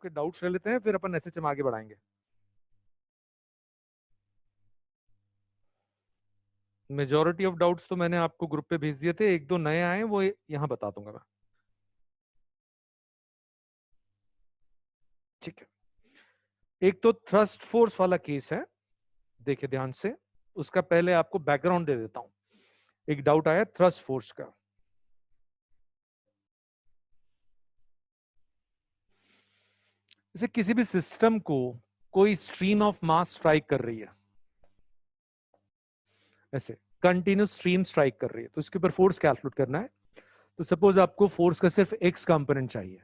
आपके डाउट्स ले लेते हैं, फिर अपन एसएचएम आगे बढ़ाएंगे। मेजॉरिटी ऑफ डाउट्स तो मैंने आपको ग्रुप पे भेज दिए थे, एक दो नए आए वो यहाँ बता दूंगा मैं। ठीक है, एक तो थ्रस्ट फोर्स वाला केस है, देखिए ध्यान से, उसका पहले आपको बैकग्राउंड दे देता हूं। एक डाउट आया थ्रस्ट फोर्स का। जैसे किसी भी सिस्टम को कोई स्ट्रीम ऑफ मास स्ट्राइक कर रही है, ऐसे कंटिन्यूस स्ट्रीम स्ट्राइक कर रही है, तो इसके ऊपर फोर्स कैलकुलेट करना है। तो सपोज आपको फोर्स का सिर्फ एक्स कंपोनेंट चाहिए,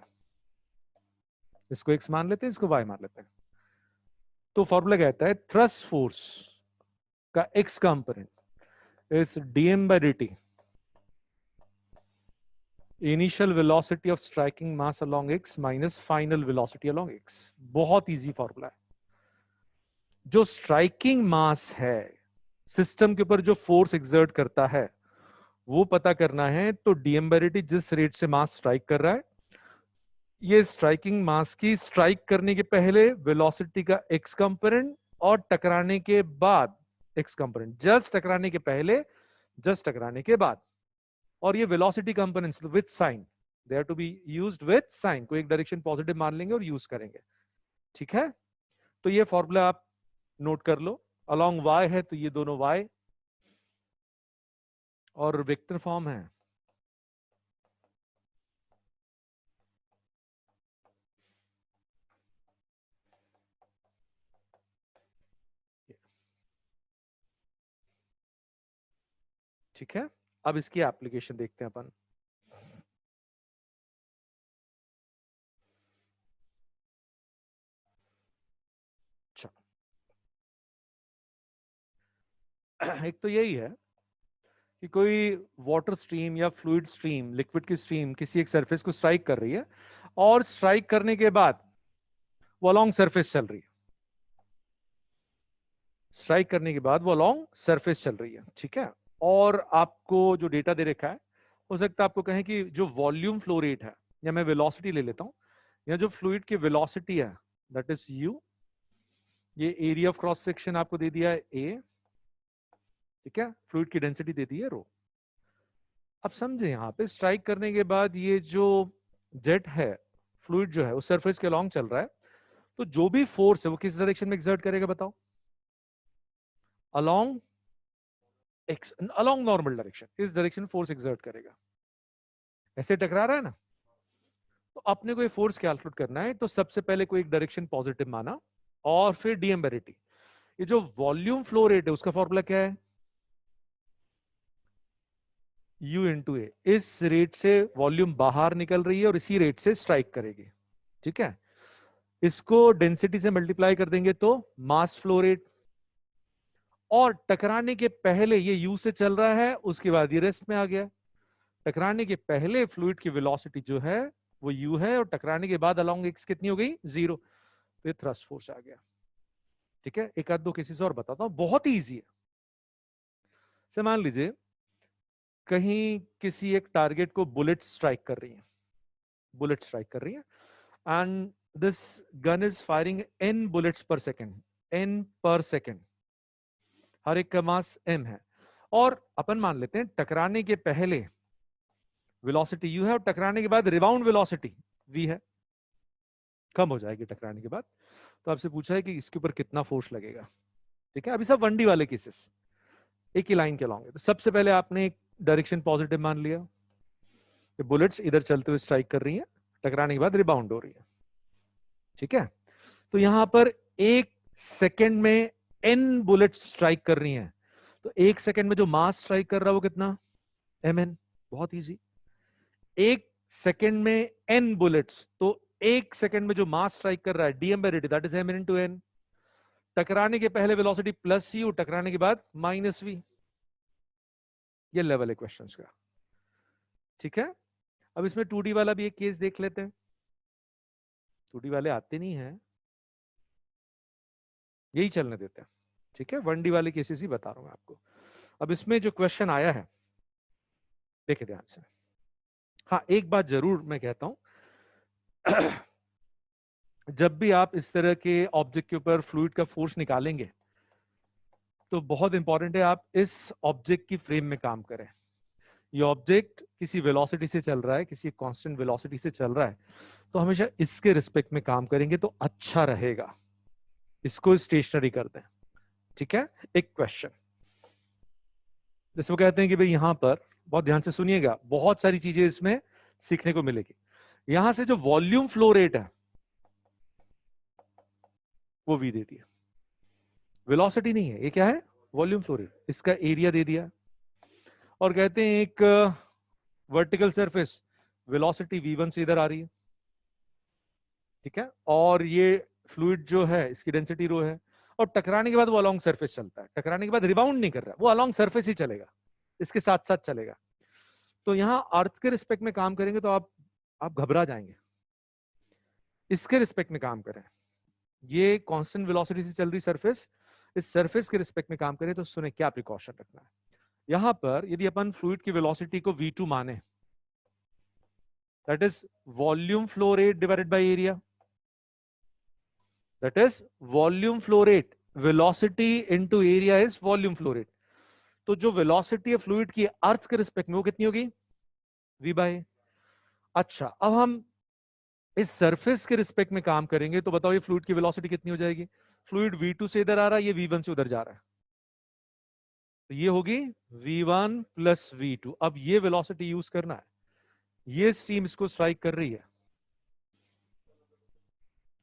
इसको एक्स मान लेते हैं, इसको वाई मान लेते हैं। तो फॉर्मूला कहता है थ्रस्ट फोर्स का x component is dm by dt, initial velocity of striking mass along x minus final velocity along x। बहुत इजी फॉर्मूला है। जो स्ट्राइकिंग मास है, सिस्टम के ऊपर जो फोर्स एक्सर्ट करता है, वो पता करना है। तो डीएम बाय dt जिस रेट से मास स्ट्राइक कर रहा है, ये स्ट्राइकिंग मास की स्ट्राइक करने के पहले वेलोसिटी का एक्स कंपोनेंट और टकराने के बाद एक्स कंपोनेंट, जस्ट टकराने के पहले, जस्ट टकराने के बाद। और ये velocity components with sign, they are to be used with sign. कोई एक डायरेक्शन पॉजिटिव मान लेंगे और यूज करेंगे। ठीक है, तो ये फॉर्मूला आप नोट कर लो। अलोंग y है तो ये दोनों y, और वेक्टर फॉर्म है। ठीक है, अब इसकी एप्लीकेशन देखते हैं अपन। एक तो यही है कि कोई वाटर स्ट्रीम या फ्लूइड स्ट्रीम, लिक्विड की स्ट्रीम किसी एक सरफेस को स्ट्राइक कर रही है, और स्ट्राइक करने के बाद वो अलोंग सरफेस चल रही है। स्ट्राइक करने के बाद वो अलोंग सरफेस चल रही है। ठीक है, और आपको जो डेटा दे रखा है, हो सकता है आपको कहें कि जो वॉल्यूम फ्लो रेट है, या मैं वेलोसिटी ले लेता हूं, या जो फ्लूइड की वेलोसिटी है, दैट इज यू। ये एरिया ऑफ क्रॉस सेक्शन आपको दे दिया है ए। ठीक है, फ्लूइड की डेंसिटी दे दी है रो। अब समझे, यहां पे स्ट्राइक करने के बाद ये जो जेट है, फ्लूइड जो है, वो सरफेस के अलोंग चल रहा है। तो जो भी फोर्स है वो किस डायरेक्शन में एक्सर्ट करेगा बताओ? Along x, along normal direction, इस डायरेक्शन फोर्स एक्सर्ट करेगा। ऐसे टकरा रहा है ना, तो अपने को ये फोर्स कैलकुलेट करना है। तो सबसे पहले कोई एक डायरेक्शन पॉजिटिव माना, और फिर डीएम बाय dt। ये जो वॉल्यूम फ्लो रेट है उसका फॉर्मूला क्या है? U इंटू ए। इस रेट से वॉल्यूम बाहर निकल रही है और इसी रेट से स्ट्राइक करेगी। ठीक है, इसको डेंसिटी से मल्टीप्लाई कर देंगे तो मास फ्लो रेट, और टकराने के पहले ये U से चल रहा है, उसके बाद ये रेस्ट में आ गया। टकराने के पहले फ्लूइड की वेलोसिटी जो है वो U है, और टकराने के बाद अलोंग x कितनी हो गई? 0। तो ये थ्रस्ट फोर्स आ गया। ठीक है, एक आध दो केसेस और बताता हूं, बहुत ही ईजी है। से मान लीजिए कहीं किसी एक टारगेट को बुलेट स्ट्राइक कर रही है, बुलेट स्ट्राइक कर रही है, and this gun is firing n bullets पर सेकेंड, n पर सेकेंड, हर एक का मास m है। और अपन मान लेते हैं टकराने के पहले वेलोसिटी u है, और टकराने के बाद रिबाउंड वेलोसिटी v है, कम हो जाएगी टकराने के बाद। तो आपसे पूछा है कि इसके ऊपर कितना फोर्स लगेगा। ठीक है, अभी सब 1D वाले केसेस, एक ही लाइन के लॉन्ग है। तो सबसे पहले आपने एक डायरेक्शन पॉजिटिव मान लिया, बुलेट्स इधर चलते हुए स्ट्राइक कर रही हैं, टकराने के बाद रिबाउंड हो रही है। ठीक है, तो यहां पर एक सेकेंड में n बुलेट स्ट्राइक कर रही हैं, तो एक सेकेंड में जो मास स्ट्राइक कर रहा है वो कितना? mn। बहुत इजी, एक सेकेंड में n बुलेट्स, तो एक सेकेंड में जो मास स्ट्राइक कर रहा है dm by dt, that is mn into n। टकराने के पहले वेलोसिटी प्लस u, टकराने के बाद माइनस v। ये लेवल है क्वेश्चन का। ठीक है, अब इसमें 2D वाला भी एक केस देख लेते हैं। 2D वाले आते नहीं है, यही चलने देते हैं। ठीक है, 1D वाले केसेस ही बता रहा हूं मैं आपको। अब इसमें जो क्वेश्चन आया है, देखिए ध्यान से। हाँ, एक बात जरूर मैं कहता हूं, जब भी आप इस तरह के ऑब्जेक्ट के ऊपर फ्लूइड का फोर्स निकालेंगे तो बहुत इंपॉर्टेंट है आप इस ऑब्जेक्ट की फ्रेम में काम करें। ये ऑब्जेक्ट किसी वेलोसिटी से चल रहा है, किसी कांस्टेंट वेलोसिटी से चल रहा है, तो हमेशा इसके रिस्पेक्ट में काम करेंगे तो अच्छा रहेगा। इसको स्टेशनरी कर दें। ठीक है। एक क्वेश्चन जैसे वो कहते हैं कि भाई यहां पर बहुत ध्यान से सुनिएगा, बहुत सारी चीजें इसमें सीखने को मिलेगी। यहां से जो वॉल्यूम फ्लो रेट है वो वी दे दिया, वेलोसिटी नहीं है, ये क्या है, वॉल्यूम फ्लो रेट। इसका एरिया दे दिया और कहते हैं एक वर्टिकल सरफेस वेलोसिटी v1 से इधर आ रही है। ठीक है। और ये फ्लूइड जो है इसकी डेंसिटी रो है, और टकराने के बाद वो अलोंग सरफेस चलता है, टकराने के बाद रिबाउंड नहीं कर रहा, वो अलोंग सरफेस ही चलेगा, इसके साथ साथ चलेगा। तो यहां अर्थ के रिस्पेक्ट में काम करेंगे तो आप घबरा जाएंगे। इसके रिस्पेक्ट में काम करें, ये कांस्टेंट वेलोसिटी से चल रही सरफेस, इस सरफेस के रिस्पेक्ट में काम करें तो सुने क्या प्रिकॉशन रखना है। यहां पर यदि अपन फ्लूइड की वेलोसिटी को v2 माने, that is volume flow rate divided by area, that is volume flow rate, velocity into area is volume flow rate. तो जो वेलोसिटी है फ्लूइड की अर्थ के रिस्पेक्ट में वो कितनी होगी, v बाय ए। अच्छा, अब हम इस सरफेस के रिस्पेक्ट में काम करेंगे तो बताओ ये फ्लूइड की वेलोसिटी कितनी हो जाएगी। फ्लूइड v2 से इधर आ रहा है, ये v1 से उधर जा रहा है, तो ये होगी v1 प्लस v2। अब ये वेलोसिटी यूज करना है, ये स्ट्रीम इसको स्ट्राइक कर रही है।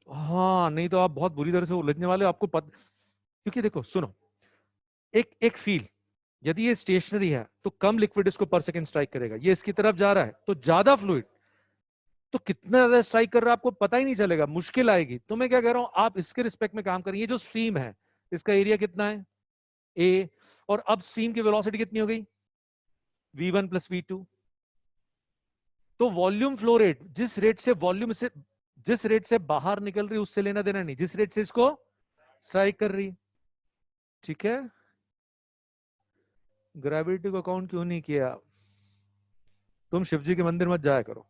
हाँ, नहीं तो आप बहुत बुरी तरह से उलझने वाले हो, आपको क्योंकि देखो सुनो, एक एक फील यदि ये स्टेशनरी है तो कम लिक्विड इसको पर सेकंड स्ट्राइक करेगा, ये इसकी तरफ जा रहा है तो ज्यादा फ्लूइड, तो कितना ज्यादा स्ट्राइक कर रहा है आपको पता ही नहीं चलेगा, मुश्किल आएगी। तो मैं क्या कह रहा हूं, आप इसके रिस्पेक्ट में काम करेंगे। ये जो स्ट्रीम है इसका एरिया कितना है, ए, और अब स्ट्रीम की वेलोसिटी कितनी हो गई, v1 प्लस v2। तो वॉल्यूम फ्लो रेट, जिस रेट से बाहर निकल रही उससे लेना देना नहीं, जिस रेट से इसको स्ट्राइक कर रही। ठीक है। ग्रेविटी को काउंट क्यों नहीं किया, तुम शिवजी के मंदिर मत जाया करो।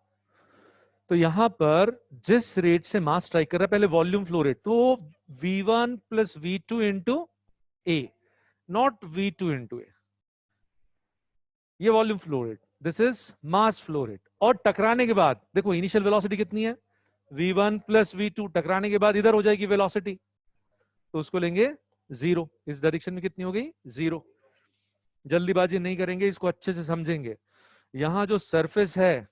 तो यहां पर जिस रेट से मास स्ट्राइक कर रहा है, पहले वॉल्यूम फ्लो रेट, तो v1 plus v2 into A, not v2 into A, ये volume flow rate, this is mass flow rate. और टकराने के बाद देखो इनिशियल वेलोसिटी कितनी है, v1 प्लस v2, टकराने के बाद इधर हो जाएगी वेलोसिटी, तो उसको लेंगे जीरो। इस डायरेक्शन में कितनी हो गई, जीरो। जल्दीबाजी नहीं करेंगे, इसको अच्छे से समझेंगे। यहां जो सरफेस है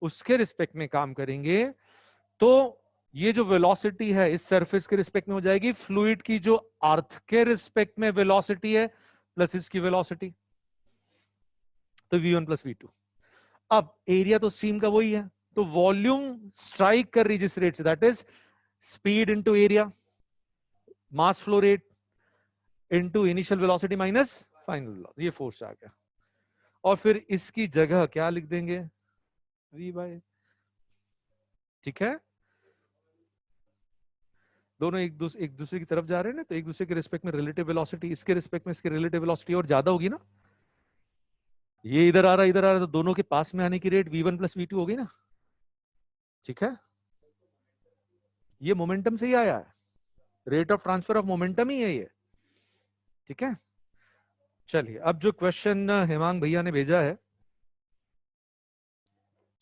उसके रिस्पेक्ट में काम करेंगे तो ये जो वेलोसिटी है इस सरफेस के रिस्पेक्ट में हो जाएगी फ्लूइड की जो अर्थ के रिस्पेक्ट में वेलोसिटी है प्लस इसकी वेलोसिटी, तो v1 प्लस v2। अब एरिया तो स्ट्रीम का वही है, तो वॉल्यूम स्ट्राइक कर रही जिस रेट से, that is speed into area, mass flow rate into initial velocity minus final velocity, ये फोर्स आ गया। और फिर इसकी जगह क्या लिख देंगे, v बाय। ठीक है। दोनों एक दूसरे की तरफ जा रहे हैं ना, तो एक दूसरे के रिस्पेक्ट में रिलेटिव वेलोसिटी, इसके रिस्पेक्ट में इसकी रिलेटिव वेलोसिटी और ज्यादा होगी ना, ये इधर आ रहा है इधर आ रहा है, तो दोनों के पास में आने की रेट v1 प्लस v2 होगी ना। ठीक है। ये मोमेंटम से ही आया है, rate of transfer of momentum ही है ये। ठीक है। चलिए, अब जो क्वेश्चन हेमांग भैया ने भेजा है,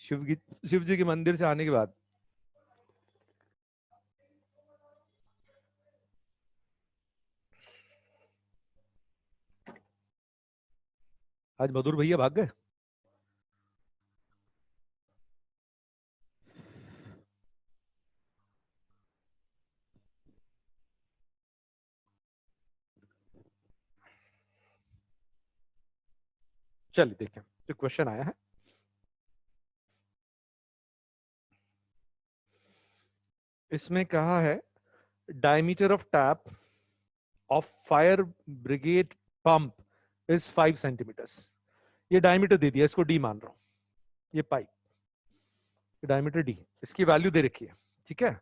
शिव जी के मंदिर से आने के बाद, आज मधुर भैया भाग गए। चलिए देखें जो क्वेश्चन आया है, इसमें कहा है diameter of tap of fire brigade pump is 5 centimetres. ये डायमीटर दे दिया, इसको डी मान रहा हूं, ये पाइप डायमीटर डी, इसकी वैल्यू दे रखी है। ठीक है।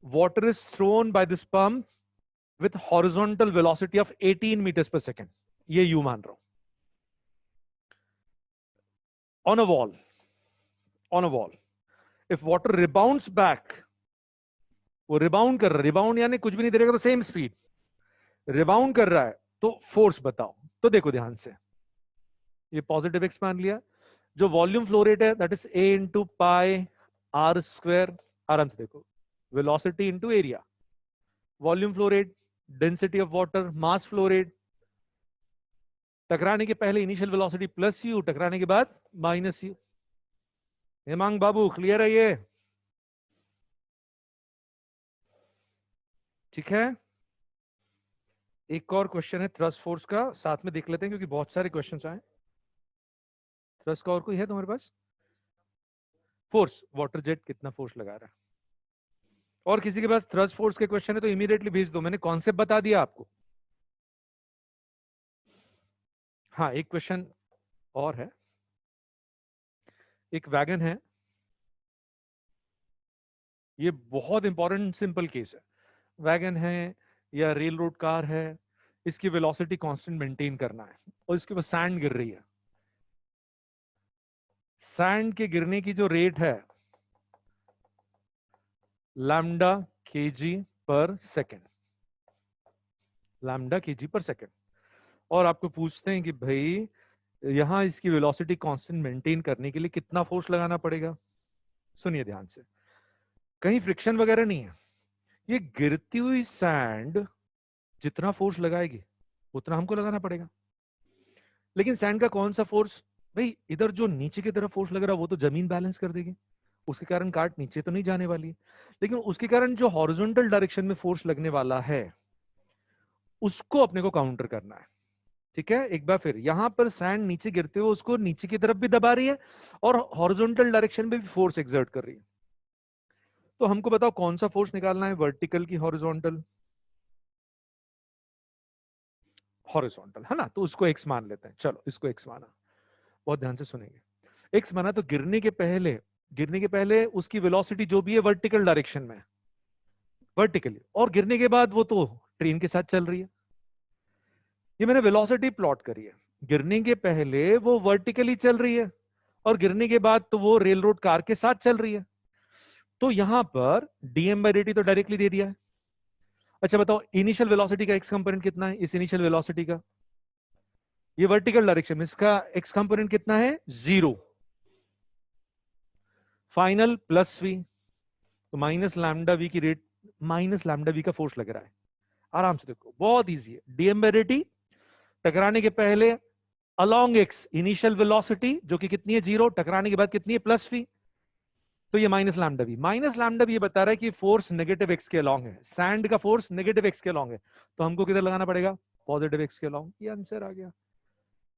Water is thrown by this pump with horizontal velocity of 18 metres per second, ये यू मान रहा हूं, on a wall, on a wall. If water rebounds back वो रिबाउंड कर रहा है, रिबाउंड यानी कुछ भी नहीं दे रहेगा तो सेम स्पीड, रिबाउंड कर रहा है तो फोर्स बताओ। तो देखो ध्यान से, ये पॉजिटिव एक्स मान लिया, जो वॉल्यूम फ्लो रेट है that is A into pi r square. आराम से देखो, velocity into area, volume flow rate, density of water, mass flow rate, टकराने के पहले इनिशियल वेलोसिटी प्लस यू, टकराने के बाद minus you. Hemang Babu clear है ये? ठीक है। एक और क्वेश्चन है थ्रस्ट फोर्स का, साथ में देख लेते हैं क्योंकि बहुत सारे क्वेश्चंस आए। थ्रस्ट का और कोई है तुम्हारे पास? फोर्स, वाटर जेट कितना फोर्स लगा रहा है? और किसी के पास थ्रस्ट फोर्स के क्वेश्चन है तो इमीडिएटली भेज दो, मैंने कॉन्सेप्ट बता दिया आपको। हाँ, एक क्वेश्चन और है। एक वैगन है, ये बहुत इंपॉर्टेंट सिंपल केस है। वैगन है या रेल रोड कार है, इसकी वेलोसिटी कांस्टेंट मेंटेन करना है और इसके ऊपर सैंड गिर रही है। सैंड के गिरने की जो रेट है लैम्डा केजी पर सेकेंड, लैम्डा केजी पर सेकेंड। और आपको पूछते हैं कि भाई यहां इसकी वेलोसिटी कांस्टेंट मेंटेन करने के लिए कितना फोर्स लगाना पड़ेगा। सुनिए ध्यान से, कहीं फ्रिक्शन वगैरह नहीं है, ये गिरती हुई सैंड जितना फोर्स लगाएगी उतना हमको लगाना पड़ेगा। लेकिन सैंड का कौन सा फोर्स? भाई इधर जो नीचे की तरफ फोर्स लग रहा है वो तो जमीन बैलेंस कर देगी, उसके कारण काट नीचे तो नहीं जाने वाली है। लेकिन उसके कारण जो हॉरिजॉन्टल डायरेक्शन में फोर्स लगने वाला है उसको अपने को काउंटर करना है। ठीक है, एक बार फिर यहां पर सैंड नीचे गिरते हुए उसको नीचे की तरफ भी दबा रही है और हॉरिजॉन्टल डायरेक्शन में भी फोर्स एक्सर्ट कर रही है। तो हमको बताओ कौन सा फोर्स निकालना है, वर्टिकल की हॉरिजॉन्टल? हॉरिजॉन्टल है ना, तो उसको एक्स मान लेते हैं। चलो इसको एक्स माना, बहुत ध्यान से सुनेंगे। एक्स माना तो गिरने के पहले उसकी वेलोसिटी जो भी है वर्टिकल डायरेक्शन में, वर्टिकली, और गिरने के बाद वो तो ट्रेन के साथ चल रही है। ये मैंने वेलोसिटी प्लॉट करी है, गिरने के पहले वो वर्टिकली चल रही है और गिरने के बाद तो वो रेल रोड कार के साथ चल रही है। तो यहां पर डीएम बाई dt तो डायरेक्टली दे दिया है। अच्छा बताओ इनिशियल वेलोसिटी का एक्स कंपोनेंट कितना है? इस इनिशियल वेलोसिटी का, ये वर्टिकल डायरेक्शन में, इसका एक्स कंपोनेंट कितना है? 0। फाइनल प्लस वी, तो माइनस लैम्डा वी की रेट, माइनस लैम्डा वी का फोर्स लग रहा है। आराम से देखो, बहुत इजी है। डीएम बाई dt, टकराने के पहले अलोंग एक्स इनिशियल वेलोसिटी जो कि कितनी है? 0, टकराने के बाद कितनी है? प्लस वी, तो ये minus lambda V. Minus lambda V ये बता रहा है कि फोर्स नेगेटिव एक्स के अलोंग है, सैंड का फोर्स नेगेटिव एक्स के अलोंग है, तो हमको किधर लगाना पड़ेगा? पॉजिटिव एक्स के अलोंग। ये आंसर आ गया।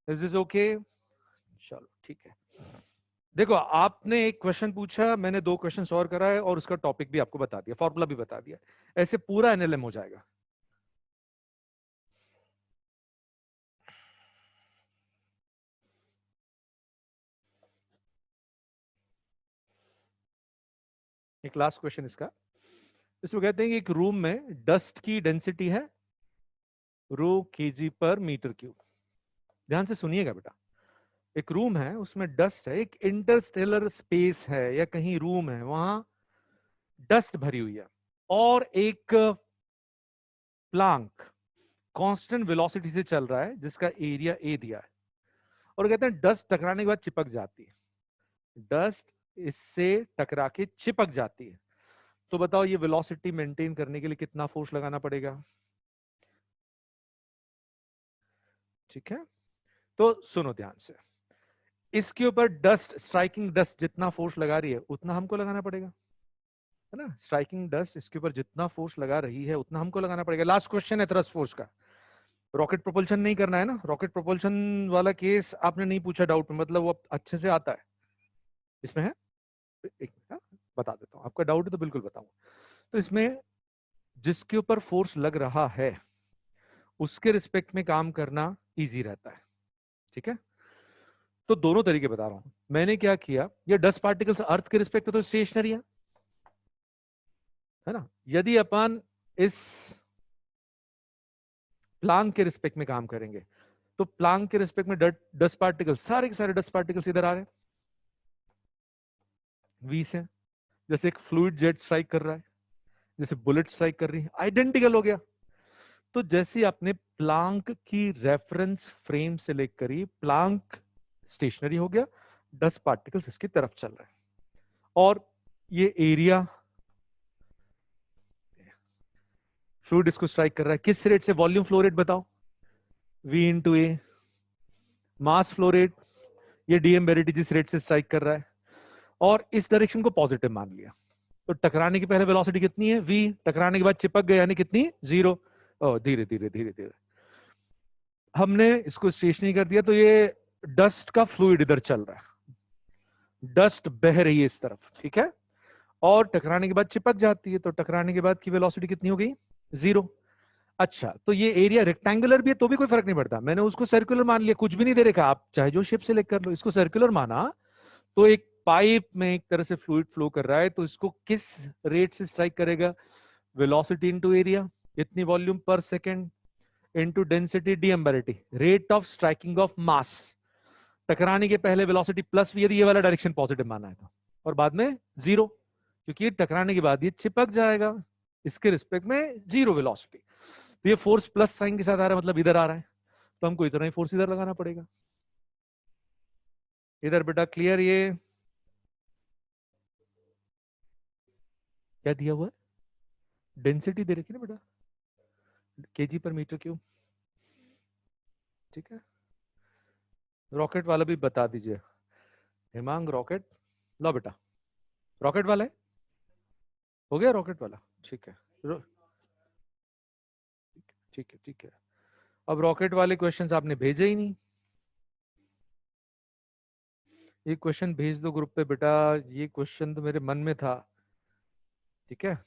Is this okay? चलो ठीक है। देखो आपने एक क्वेश्चन पूछा, मैंने 2 क्वेश्चन और कराए और उसका टॉपिक भी आपको बता दिया, फॉर्मूला भी बता दिया, ऐसे पूरा एनएलएम हो जाएगा। एक लास्ट क्वेश्चन इसका, इसमें कहते हैं कि एक रूम में डस्ट की डेंसिटी है रो केजी पर मीटर क्यूब। ध्यान से सुनिएगा बेटा, एक रूम है उसमें डस्ट है, एक इंटरस्टेलर स्पेस है या कहीं रूम है, वहां डस्ट भरी हुई है और एक प्लांक कांस्टेंट वेलोसिटी से चल रहा है जिसका एरिया ए दिया है। और कहते हैं डस्ट टकराने के बाद चिपक जाती है, डस्ट इससे टकरा के चिपक जाती है। तो बताओ ये वेलोसिटी मेंटेन करने के लिए कितना फोर्स लगाना पड़ेगा? ठीक है, तो सुनो ध्यान से, इसके ऊपर डस्ट, स्ट्राइकिंग डस्ट जितना फोर्स लगा रही है उतना हमको लगाना पड़ेगा, है ना। स्ट्राइकिंग डस्ट इसके ऊपर जितना फोर्स लगा रही है उतना हमको लगाना पड़ेगा। लास्ट क्वेश्चन है थ्रस्ट फोर्स का, रॉकेट प्रोपल्शन नहीं करना है ना, रॉकेट प्रोपल्शन वाला केस आपने नहीं पूछा डाउट में, मतलब वो अच्छे से आता है इसमें है। एक हाँ, बता देता हूँ, आपका डाउट है तो बिल्कुल बताऊंगा। तो इसमें जिसके ऊपर फोर्स लग रहा है उसके रिस्पेक्ट में काम करना इजी रहता है। ठीक है, तो दोनों तरीके बता रहा हूं। मैंने क्या किया, ये डस्ट पार्टिकल्स अर्थ के रिस्पेक्ट में तो स्टेशनरी है ना। यदि अपन इस प्लांक के रिस्पेक्ट में काम करेंगे तो प्लांक के रिस्पेक्ट में डस्ट पार्टिकल, सारे के सारे डस्ट पार्टिकल्स इधर आ रहे हैं वी से, जैसे एक फ्लूइड जेट स्ट्राइक कर रहा है, जैसे बुलेट स्ट्राइक कर रही है, आइडेंटिकल हो गया। तो जैसे आपने प्लांक की रेफरेंस फ्रेम सेलेक्ट करी, प्लांक स्टेशनरी हो गया, 10 पार्टिकल्स इसकी तरफ चल रहे हैं, और ये एरिया फ्लूइड इसको स्ट्राइक कर रहा है किस रेट से? वॉल्यूम फ्लो रेट बताओ, V इंटू ए। मास फ्लो रेट, ये डीएम वेरिटी जिस रेट से स्ट्राइक कर रहा है, और इस डायरेक्शन को पॉजिटिव मान लिया। तो टकराने की पहले वेलोसिटी कितनी है? V। टकराने के बाद चिपक गया यानी कितनी? 0। धीरे धीरे धीरे धीरे हमने इसको स्टेशनरी कर दिया, तो ये डस्ट का फ्लूइड इधर चल रहा है, डस्ट बह रही है इस तरफ, ठीक है, और टकराने के बाद चिपक जाती है, तो टकराने के बाद की वेलोसिटी कितनी हो गई? 0। अच्छा, तो ये एरिया रेक्टेंगुलर भी है तो भी कोई फर्क नहीं पड़ता, मैंने उसको सर्कुलर मान लिया, कुछ भी नहीं दे रखा, आप चाहे जो शेप सेलेक्ट कर लो, इसको सर्कुलर माना। तो एक पाइप में एक तरह से फ्लूइड फ्लो कर रहा है, तो इसको किस रेट से स्ट्राइक करेगा? वेलोसिटी इनटू एरिया, इतनी वॉल्यूम पर सेकंड, इनटू डेंसिटी डीएम्बेरिटी, rate of striking of mass. टकराने के पहले वेलोसिटी प्लस v यदि ये वाला डायरेक्शन पॉजिटिव माना है तो, और बाद में 0, क्योंकि टकराने के बाद ये चिपक जाएगा, इसके रिस्पेक्ट में 0 वेलोसिटी। तो ये फोर्स प्लस साइन के साथ आ रहा है, मतलब इधर आ रहा है, तो हमको इतना ही फोर्स इधर लगाना पड़ेगा। इधर बेटा क्लियर? ये क्या दिया हुआ है? डेंसिटी दे रखी ना बेटा, केजी पर मीटर क्यूब, ठीक है। रॉकेट वाला भी बता दीजिए, हिमांग रॉकेट, लो बेटा, रॉकेट वाला है, हो गया रॉकेट वाला, ठीक है, ठीक है, ठीक है। अब रॉकेट वाले क्वेश्चंस आपने भेजे ही नहीं, ये क्वेश्चन भेज दो ग्रुप पे बेटा, ये क्वेश्चन तो मेरे मन में था, ठीक है।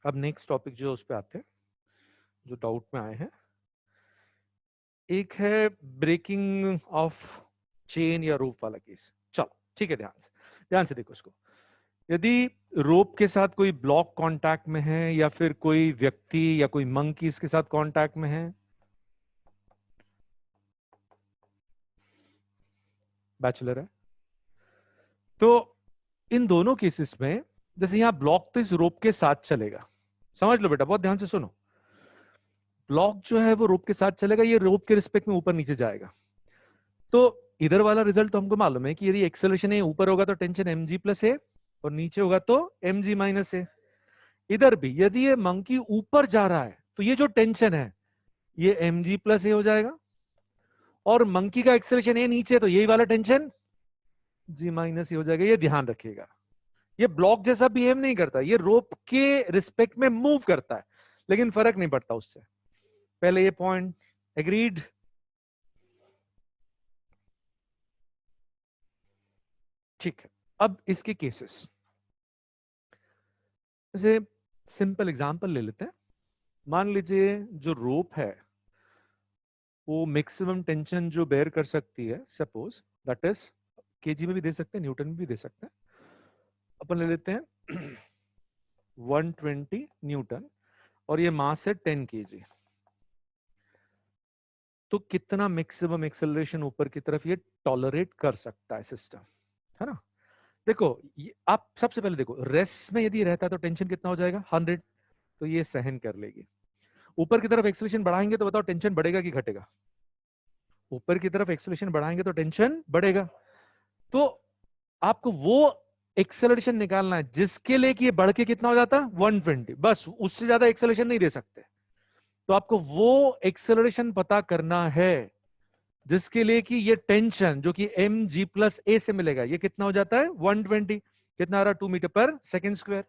अब नेक्स्ट टॉपिक जो उस पे आते हैं, जो डाउट में आए हैं, एक है ब्रेकिंग ऑफ चेन या रोप वाला केस। चलो ठीक है, ध्यान से देखो इसको। यदि रोप के साथ कोई ब्लॉक कांटेक्ट में है, या फिर कोई व्यक्ति या कोई मंकी इसके साथ कांटेक्ट में है, बैचलर है, तो इन दोनों केसेस में जैसे यहां ब्लॉक तो इस रोप के साथ चलेगा, समझ लो बेटा, बहुत ध्यान से सुनो, ब्लॉक जो है वो रोप के साथ चलेगा, ये रोप के रिस्पेक्ट में ऊपर नीचे जाएगा। तो इधर वाला रिजल्ट तो हमको मालूम है कि यदि एक्सेलरेशन ए ऊपर होगा तो टेंशन mg प्लस ए, और नीचे होगा तो mg माइनस ए। इधर भी यदि ये मंकी ऊपर जा रहा है तो ये जो टेंशन है ये mg प्लस ए हो जाएगा, और मंकी का एक्सेलरेशन ए नीचे, तो यही वाला टेंशन g माइनस ए हो जाएगा। ये ध्यान रखिएगा, ये ब्लॉक जैसा बिहेव नहीं करता, ये रोप के रिस्पेक्ट में मूव करता है, लेकिन फर्क नहीं पड़ता उससे। पहले ये पॉइंट एग्रीड? ठीक है। अब इसके केसेस, जैसे सिंपल एग्जांपल ले लेते हैं। मान लीजिए जो रोप है वो मैक्सिमम टेंशन जो बेयर कर सकती है, सपोज दैट इज, केजी में भी दे सकते हैं, न्यूटन में भी दे सकते हैं, अपन ले लेते हैं 120 न्यूटन, और ये मास है 10 केजी। तो कितना मैक्सिमम एक्सेलरेशन ऊपर की तरफ ये टॉलरेट कर सकता है सिस्टम, है ना? देखो आप सबसे पहले देखो, रेस्ट में यदि रहता है तो टेंशन कितना हो जाएगा? 100, तो ये सहन कर लेगी। ऊपर की तरफ एक्सेलरेशन बढ़ाएंगे तो बताओ टेंशन बढ़ेगा कि घटेगा? ऊपर की तरफ एक्सेलरेशन बढ़ाएंगे तो टेंशन बढ़ेगा। तो आपको वो एक्सेलरेशन निकालना है जिसके लिए कि ये बढ़ के कितना हो जाता है? 120, बस उससे ज्यादा एक्सेलरेशन नहीं दे सकते। तो आपको वो एक्सेलरेशन पता करना है जिसके लिए कि ये टेंशन जो कि mg प्लस ए से मिलेगा, ये कितना हो जाता है? 120। कितना आ रहा है? 2 मीटर पर second square.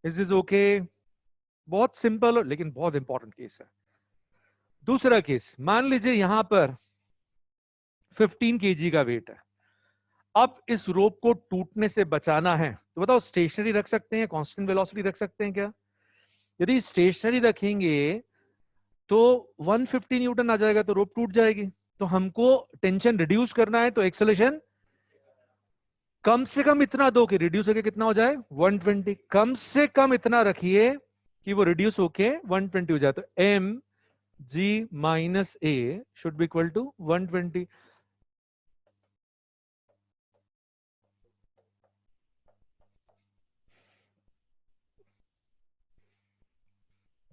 Is is okay? बहुत सिंपल लेकिन बहुत इंपॉर्टेंट केस है। दूसरा केस, मान लीजिए यहां पर 15 केजी का वेट है। अब इस रोप को टूटने से बचाना है, तो बताओ स्टेशनरी रख सकते हैं, कांस्टेंट वेलोसिटी रख सकते हैं क्या? यदि स्टेशनरी रखेंगे तो 150 न्यूटन आ जाएगा, तो रोप टूट जाएगी। तो हमको टेंशन रिड्यूस करना है, तो एक्सेलरेशन कम से कम इतना दो कि रिड्यूस होके कितना हो जाए? 120। कम से कम इतना रखिए कि वो रिड्यूस होके 120 हो जाए, तो M G minus A should be equal to 120।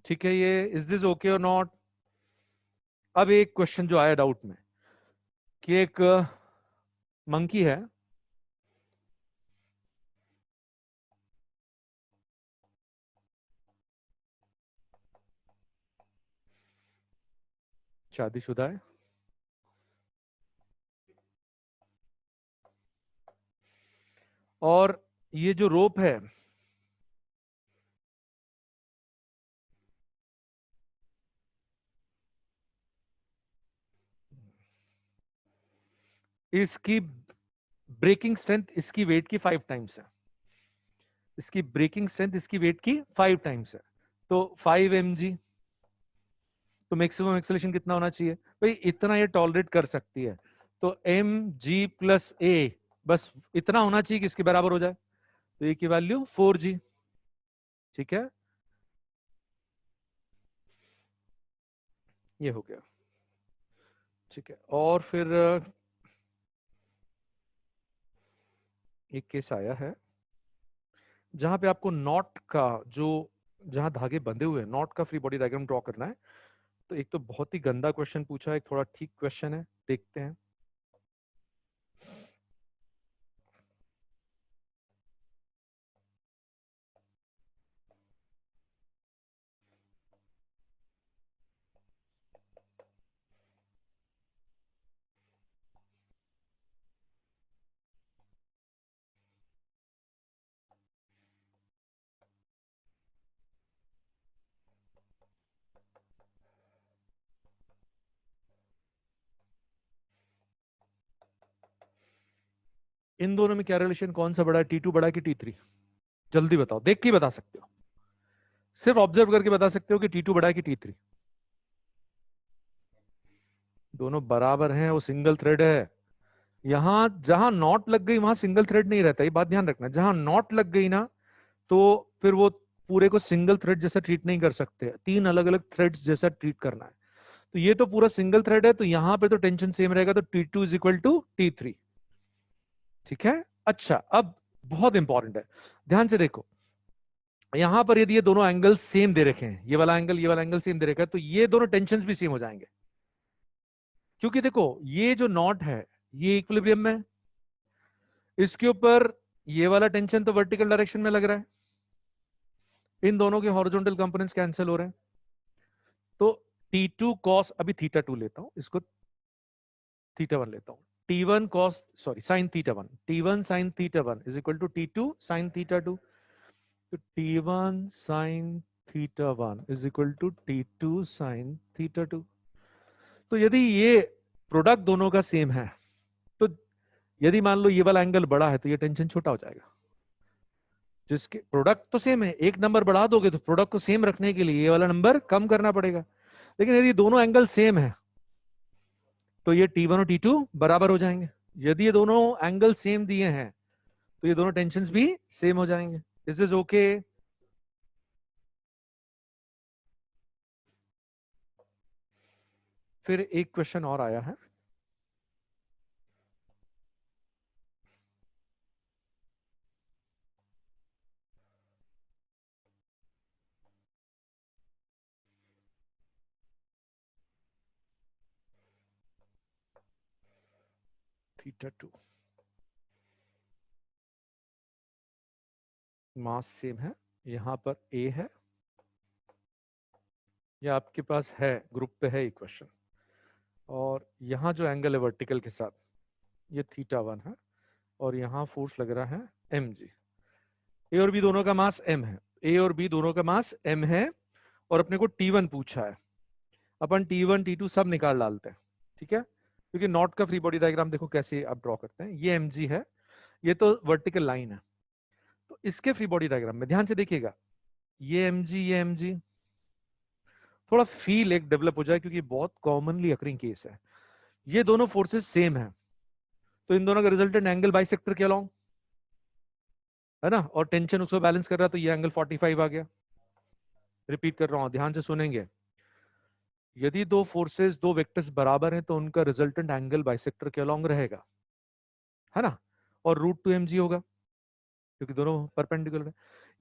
ठीक है, ये इज दिस ओके और नॉट? अब एक क्वेश्चन जो आया डाउट में कि एक मंकी है, शादीशुदा है, और ये जो रोप है इसकी ब्रेकिंग स्ट्रेंथ इसकी वेट की 5 टाइम्स है। इसकी ब्रेकिंग स्ट्रेंथ इसकी वेट की 5 टाइम्स है, तो 5 mg। तो मैक्सिमम एक्सेलेरेशन कितना होना चाहिए भाई? इतना ये टॉलरेट कर सकती है, तो mg+a बस इतना होना चाहिए कि इसके बराबर हो जाए। तो ये की वैल्यू 4g। ठीक है, ये हो गया। ठीक है, और फिर एक केस आया है जहां पे आपको नॉट का जो जहां धागे बंधे हुए हैं नॉट का फ्री बॉडी डायग्राम ड्रॉ करना है। तो एक तो बहुत ही गंदा क्वेश्चन पूछा है, एक थोड़ा ठीक क्वेश्चन है, देखते हैं। इन दोनों में क्या रिलेशन, कौन सा बड़ा है, T2 बड़ा है कि T3? जल्दी बताओ, देख के ही बता सकते हो, सिर्फ ऑब्जर्व करके बता सकते हो कि T2 बड़ा है कि T3। दोनों बराबर हैं, वो सिंगल थ्रेड है। यहां जहां नॉट लग गई वहां सिंगल थ्रेड नहीं रहता, ये बात ध्यान रखना। जहां नॉट लग गई ना, तो फिर वो पूरे को सिंगल थ्रेड जैसा ट्रीट नहीं कर सकते, 3 अलग अलग थ्रेड्स जैसा ट्रीट करना है। तो ये तो पूरा सिंगल थ्रेड है, तो यहां पे तो टेंशन सेम रहेगा, तो T2 = T3। ठीक है, अच्छा अब बहुत इंपॉर्टेंट है, ध्यान से देखो। यहां पर यदि ये दोनों एंगल सेम दे रखे हैं, ये वाला एंगल सेम दे रखा है, तो ये दोनों टेंशन भी सेम हो जाएंगे। क्योंकि देखो ये जो नॉट है ये इक्विलिब्रियम में है, इसके ऊपर ये वाला टेंशन तो वर्टिकल डायरेक्शन में लग रहा है, इन दोनों के हॉरिजॉन्टल कंपोनेंट्स कैंसिल हो रहे हैं। तो T2 cos, अभी θ2 लेता हूं, इसको θ1 लेता हूं। T1 cos, sorry sin θ1, T1 sin θ1 is equal to T2 sin θ2। तो T1 sin θ1 is equal to T2 sin θ2। तो यदि ये प्रोडक्ट दोनों का सेम है, तो यदि मान लो ये वाला एंगल बड़ा है, तो ये टेंशन छोटा हो जाएगा। जिसके प्रोडक्ट तो सेम है, एक नंबर बढ़ा दोगे तो प्रोडक्ट को सेम रखने के लिए ये वाला नंबर कम करना पड़ेगा। लेकिन यदि दोनों एंगल सेम है, तो ये T1 और T2 बराबर हो जाएंगे। यदि ये दोनों एंगल सेम दिए हैं, तो ये दोनों टेंशन्स भी सेम हो जाएंगे। Is this okay? फिर एक क्वेश्चन और आया है, θ2 मास सेम है, यहां पर A है, या आपके पास है ग्रुप पे है ये क्वेश्चन, और यहां जो एंगल है वर्टिकल के साथ ये θ1 है, और यहां फोर्स लग रहा है mg। ए और बी दोनों का मास m है, ए और बी दोनों का मास m है, और अपने को T1 पूछा है। अपन T1 T2 सब निकाल डालते हैं, ठीक है, क्योंकि नॉट का फ्री बॉडी डायग्राम देखो कैसे आप ड्रॉ करते हैं। ये mg है, ये तो वर्टिकल लाइन है, तो इसके फ्री बॉडी डायग्राम में ध्यान से देखिएगा, ये mg थोड़ा फील एक डेवलप हो जाए, क्योंकि बहुत कॉमनली अकरिंग केस है। ये दोनों फोर्सेस सेम है, तो इन दोनों का रिजल्टेंट एंगल बाइसेक्टर के अलोंग है ना, और टेंशन उसको बैलेंस कर रहा है, तो ये एंगल 45 आ गया। रिपीट कर रहा हूं, ध्यान से सुनेंगे। यदि दो फोर्सेस दो वेक्टर्स बराबर हैं, तो उनका रिजल्टेंट एंगल बाइसेक्टर के अलोंग रहेगा, है ना, और √2 mg होगा, क्योंकि दोनों परपेंडिकुलर है।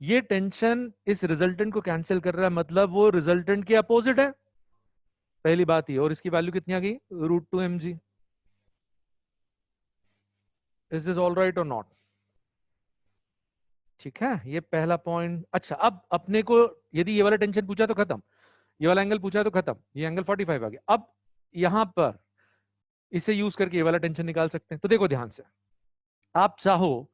ये टेंशन इस रिजल्टेंट को कैंसिल कर रहा है, मतलब वो रिजल्टेंट के अपोजिट है, पहली बात ये। और इसकी वैल्यू कितनी आ गई, √2 mg। Is this all right और नॉट? ठीक है, ये पहला पॉइंट। अच्छा, अब अपने को यदि ये वाला टेंशन पूछा तो खत्म, ये वाला एंगल पूछा तो खत्म, ये एंगल 45 आ गया। अब यहां पर इसे यूज करके ये वाला टेंशन निकाल सकते हैं। तो देखो ध्यान से, आप चाहो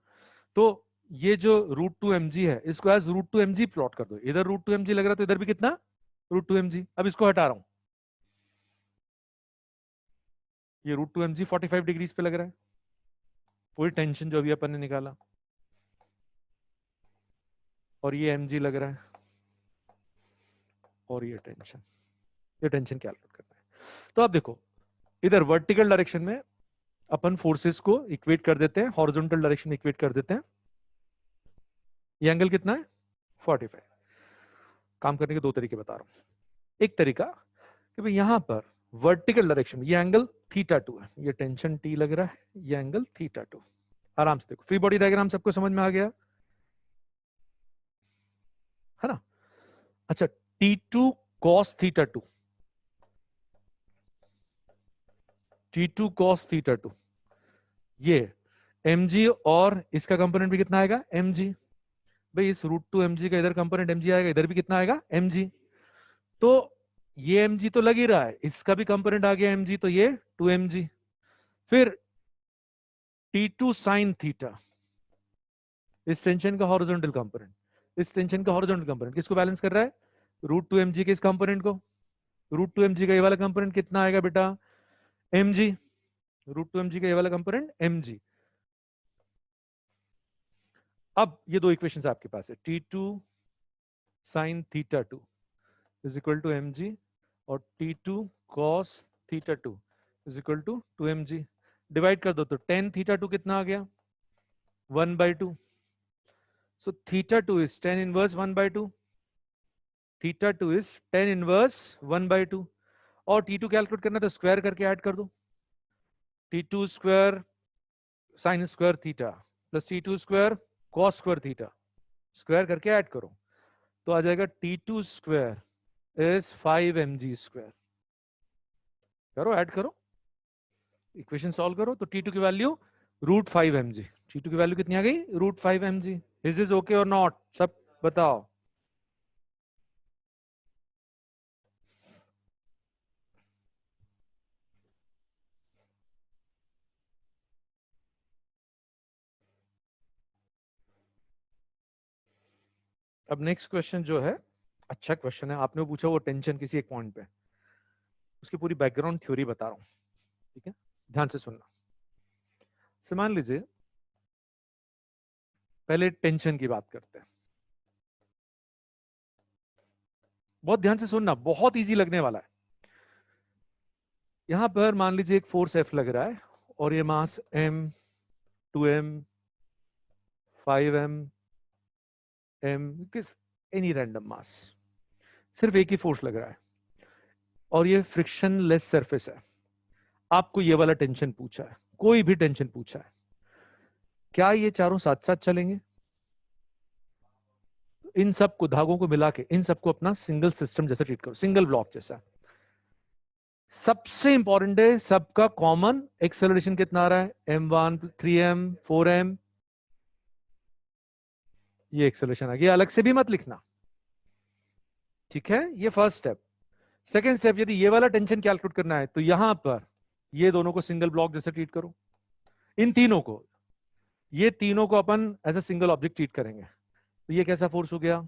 तो ये जो √2 mg है, इसको एज √2 mg प्लॉट कर दो। इधर √2 mg लग रहा है तो इधर भी कितना, √2 mg। अब इसको हटा रहा हूं, ये √2 mg 45 डिग्रीज पे लग रहा है, वही टेंशन जो अभी अपन ने निकाला। और ये mg लग रहा है, और ये टेंशन कैलकुलेट करना है। तो आप देखो, इधर वर्टिकल डायरेक्शन में अपन फोर्सेस को इक्वेट कर देते हैं, हॉरिजॉन्टल डायरेक्शन में इक्वेट कर देते हैं। ये एंगल कितना है, 45। काम करने के दो तरीके बता रहा हूं। एक तरीका कि भाई यहां पर वर्टिकल डायरेक्शन में ये एंगल θ2 है, ये टेंशन T लग रहा है, ये एंगल θ2। आराम से देखो, फ्री बॉडी डायग्राम सबको समझ में आ गया है ना? अच्छा, T2 cos θ2, T2 cos θ2, ये mg, और इसका कंपोनेंट भी कितना आएगा, mg। भाई इस √2 mg का इधर कंपोनेंट mg आएगा, इधर भी कितना आएगा, mg। तो ये mg तो लग ही रहा है, इसका भी कंपोनेंट आ गया mg, तो ये 2mg। फिर T2 sin θ, इस टेंशन का हॉरिजॉन्टल कंपोनेंट, इस टेंशन का हॉरिजॉन्टल कंपोनेंट किसको बैलेंस कर रहा है, √2 mg के इस कंपोनेंट को। √2 mg का ये वाला कंपोनेंट कितना आएगा बेटा, mg। √2 mg का ये वाला कंपोनेंट mg। अब ये दो इक्वेशंस आपके पास है, T2 sin θ2 is equal to mg, और T2 cos θ2 is equal to 2mg। Divide कर दो तो tan θ2 कितना आ गया, 1/2। सो θ2 is tan inverse 1/2, θ2 is tan inverse 1/2। और T2 कैलकुलेट करना तो स्क्वायर करके ऐड कर दो, T2 square sine square theta plus T2 square cos square theta, square करके ऐड करो तो आ जाएगा T2 square is 5mg square. करो, ऐड करो, इक्वेशन सॉल्व करो, तो T2 की वैल्यू √5mg। T2 की वैल्यू कितनी आ गई, √5mg। इज इज ओके और नॉट, सब बताओ। अब नेक्स्ट क्वेश्चन जो है, अच्छा क्वेश्चन है, आपने पूछा वो टेंशन किसी एक पॉइंट पे, उसकी पूरी बैकग्राउंड थ्योरी बता रहा हूं, ठीक है, ध्यान से सुनना। से मान लीजिए, पहले टेंशन की बात करते हैं, बहुत ध्यान से सुनना, बहुत इजी लगने वाला है। यहां पर मान लीजिए एक फोर्स F लग रहा है, और ये मास m, 2m, 5m, m, किस एनी रैंडम मास, सिर्फ एक ही फोर्स लग रहा है, और ये फ्रिक्शन लेस सरफेस है। आपको ये वाला टेंशन पूछा है, कोई भी टेंशन पूछा है, क्या ये चारों साथ साथ चलेंगे? इन सबको, धागों को मिला के इन सबको अपना सिंगल सिस्टम जैसा ट्रीट करो, सिंगल ब्लॉक जैसा। सबसे इंपॉर्टेंट है, सबका कॉमन एक्सेलरेशन कितना आ रहा है, m1, 3m, 4m, ये एक्सेलरेशन आ गया, अलग से भी मत लिखना, ठीक है? ये फर्स्ट स्टेप। सेकेंड स्टेप, यदि ये वाला टेंशन कैलकुलेट करना है तो यहां पर ये दोनों को सिंगल ब्लॉक जैसे ट्रीट करो, इन तीनों को, ये तीनों को अपन as a single object treat करेंगे। तो ये कैसा फोर्स हो गया,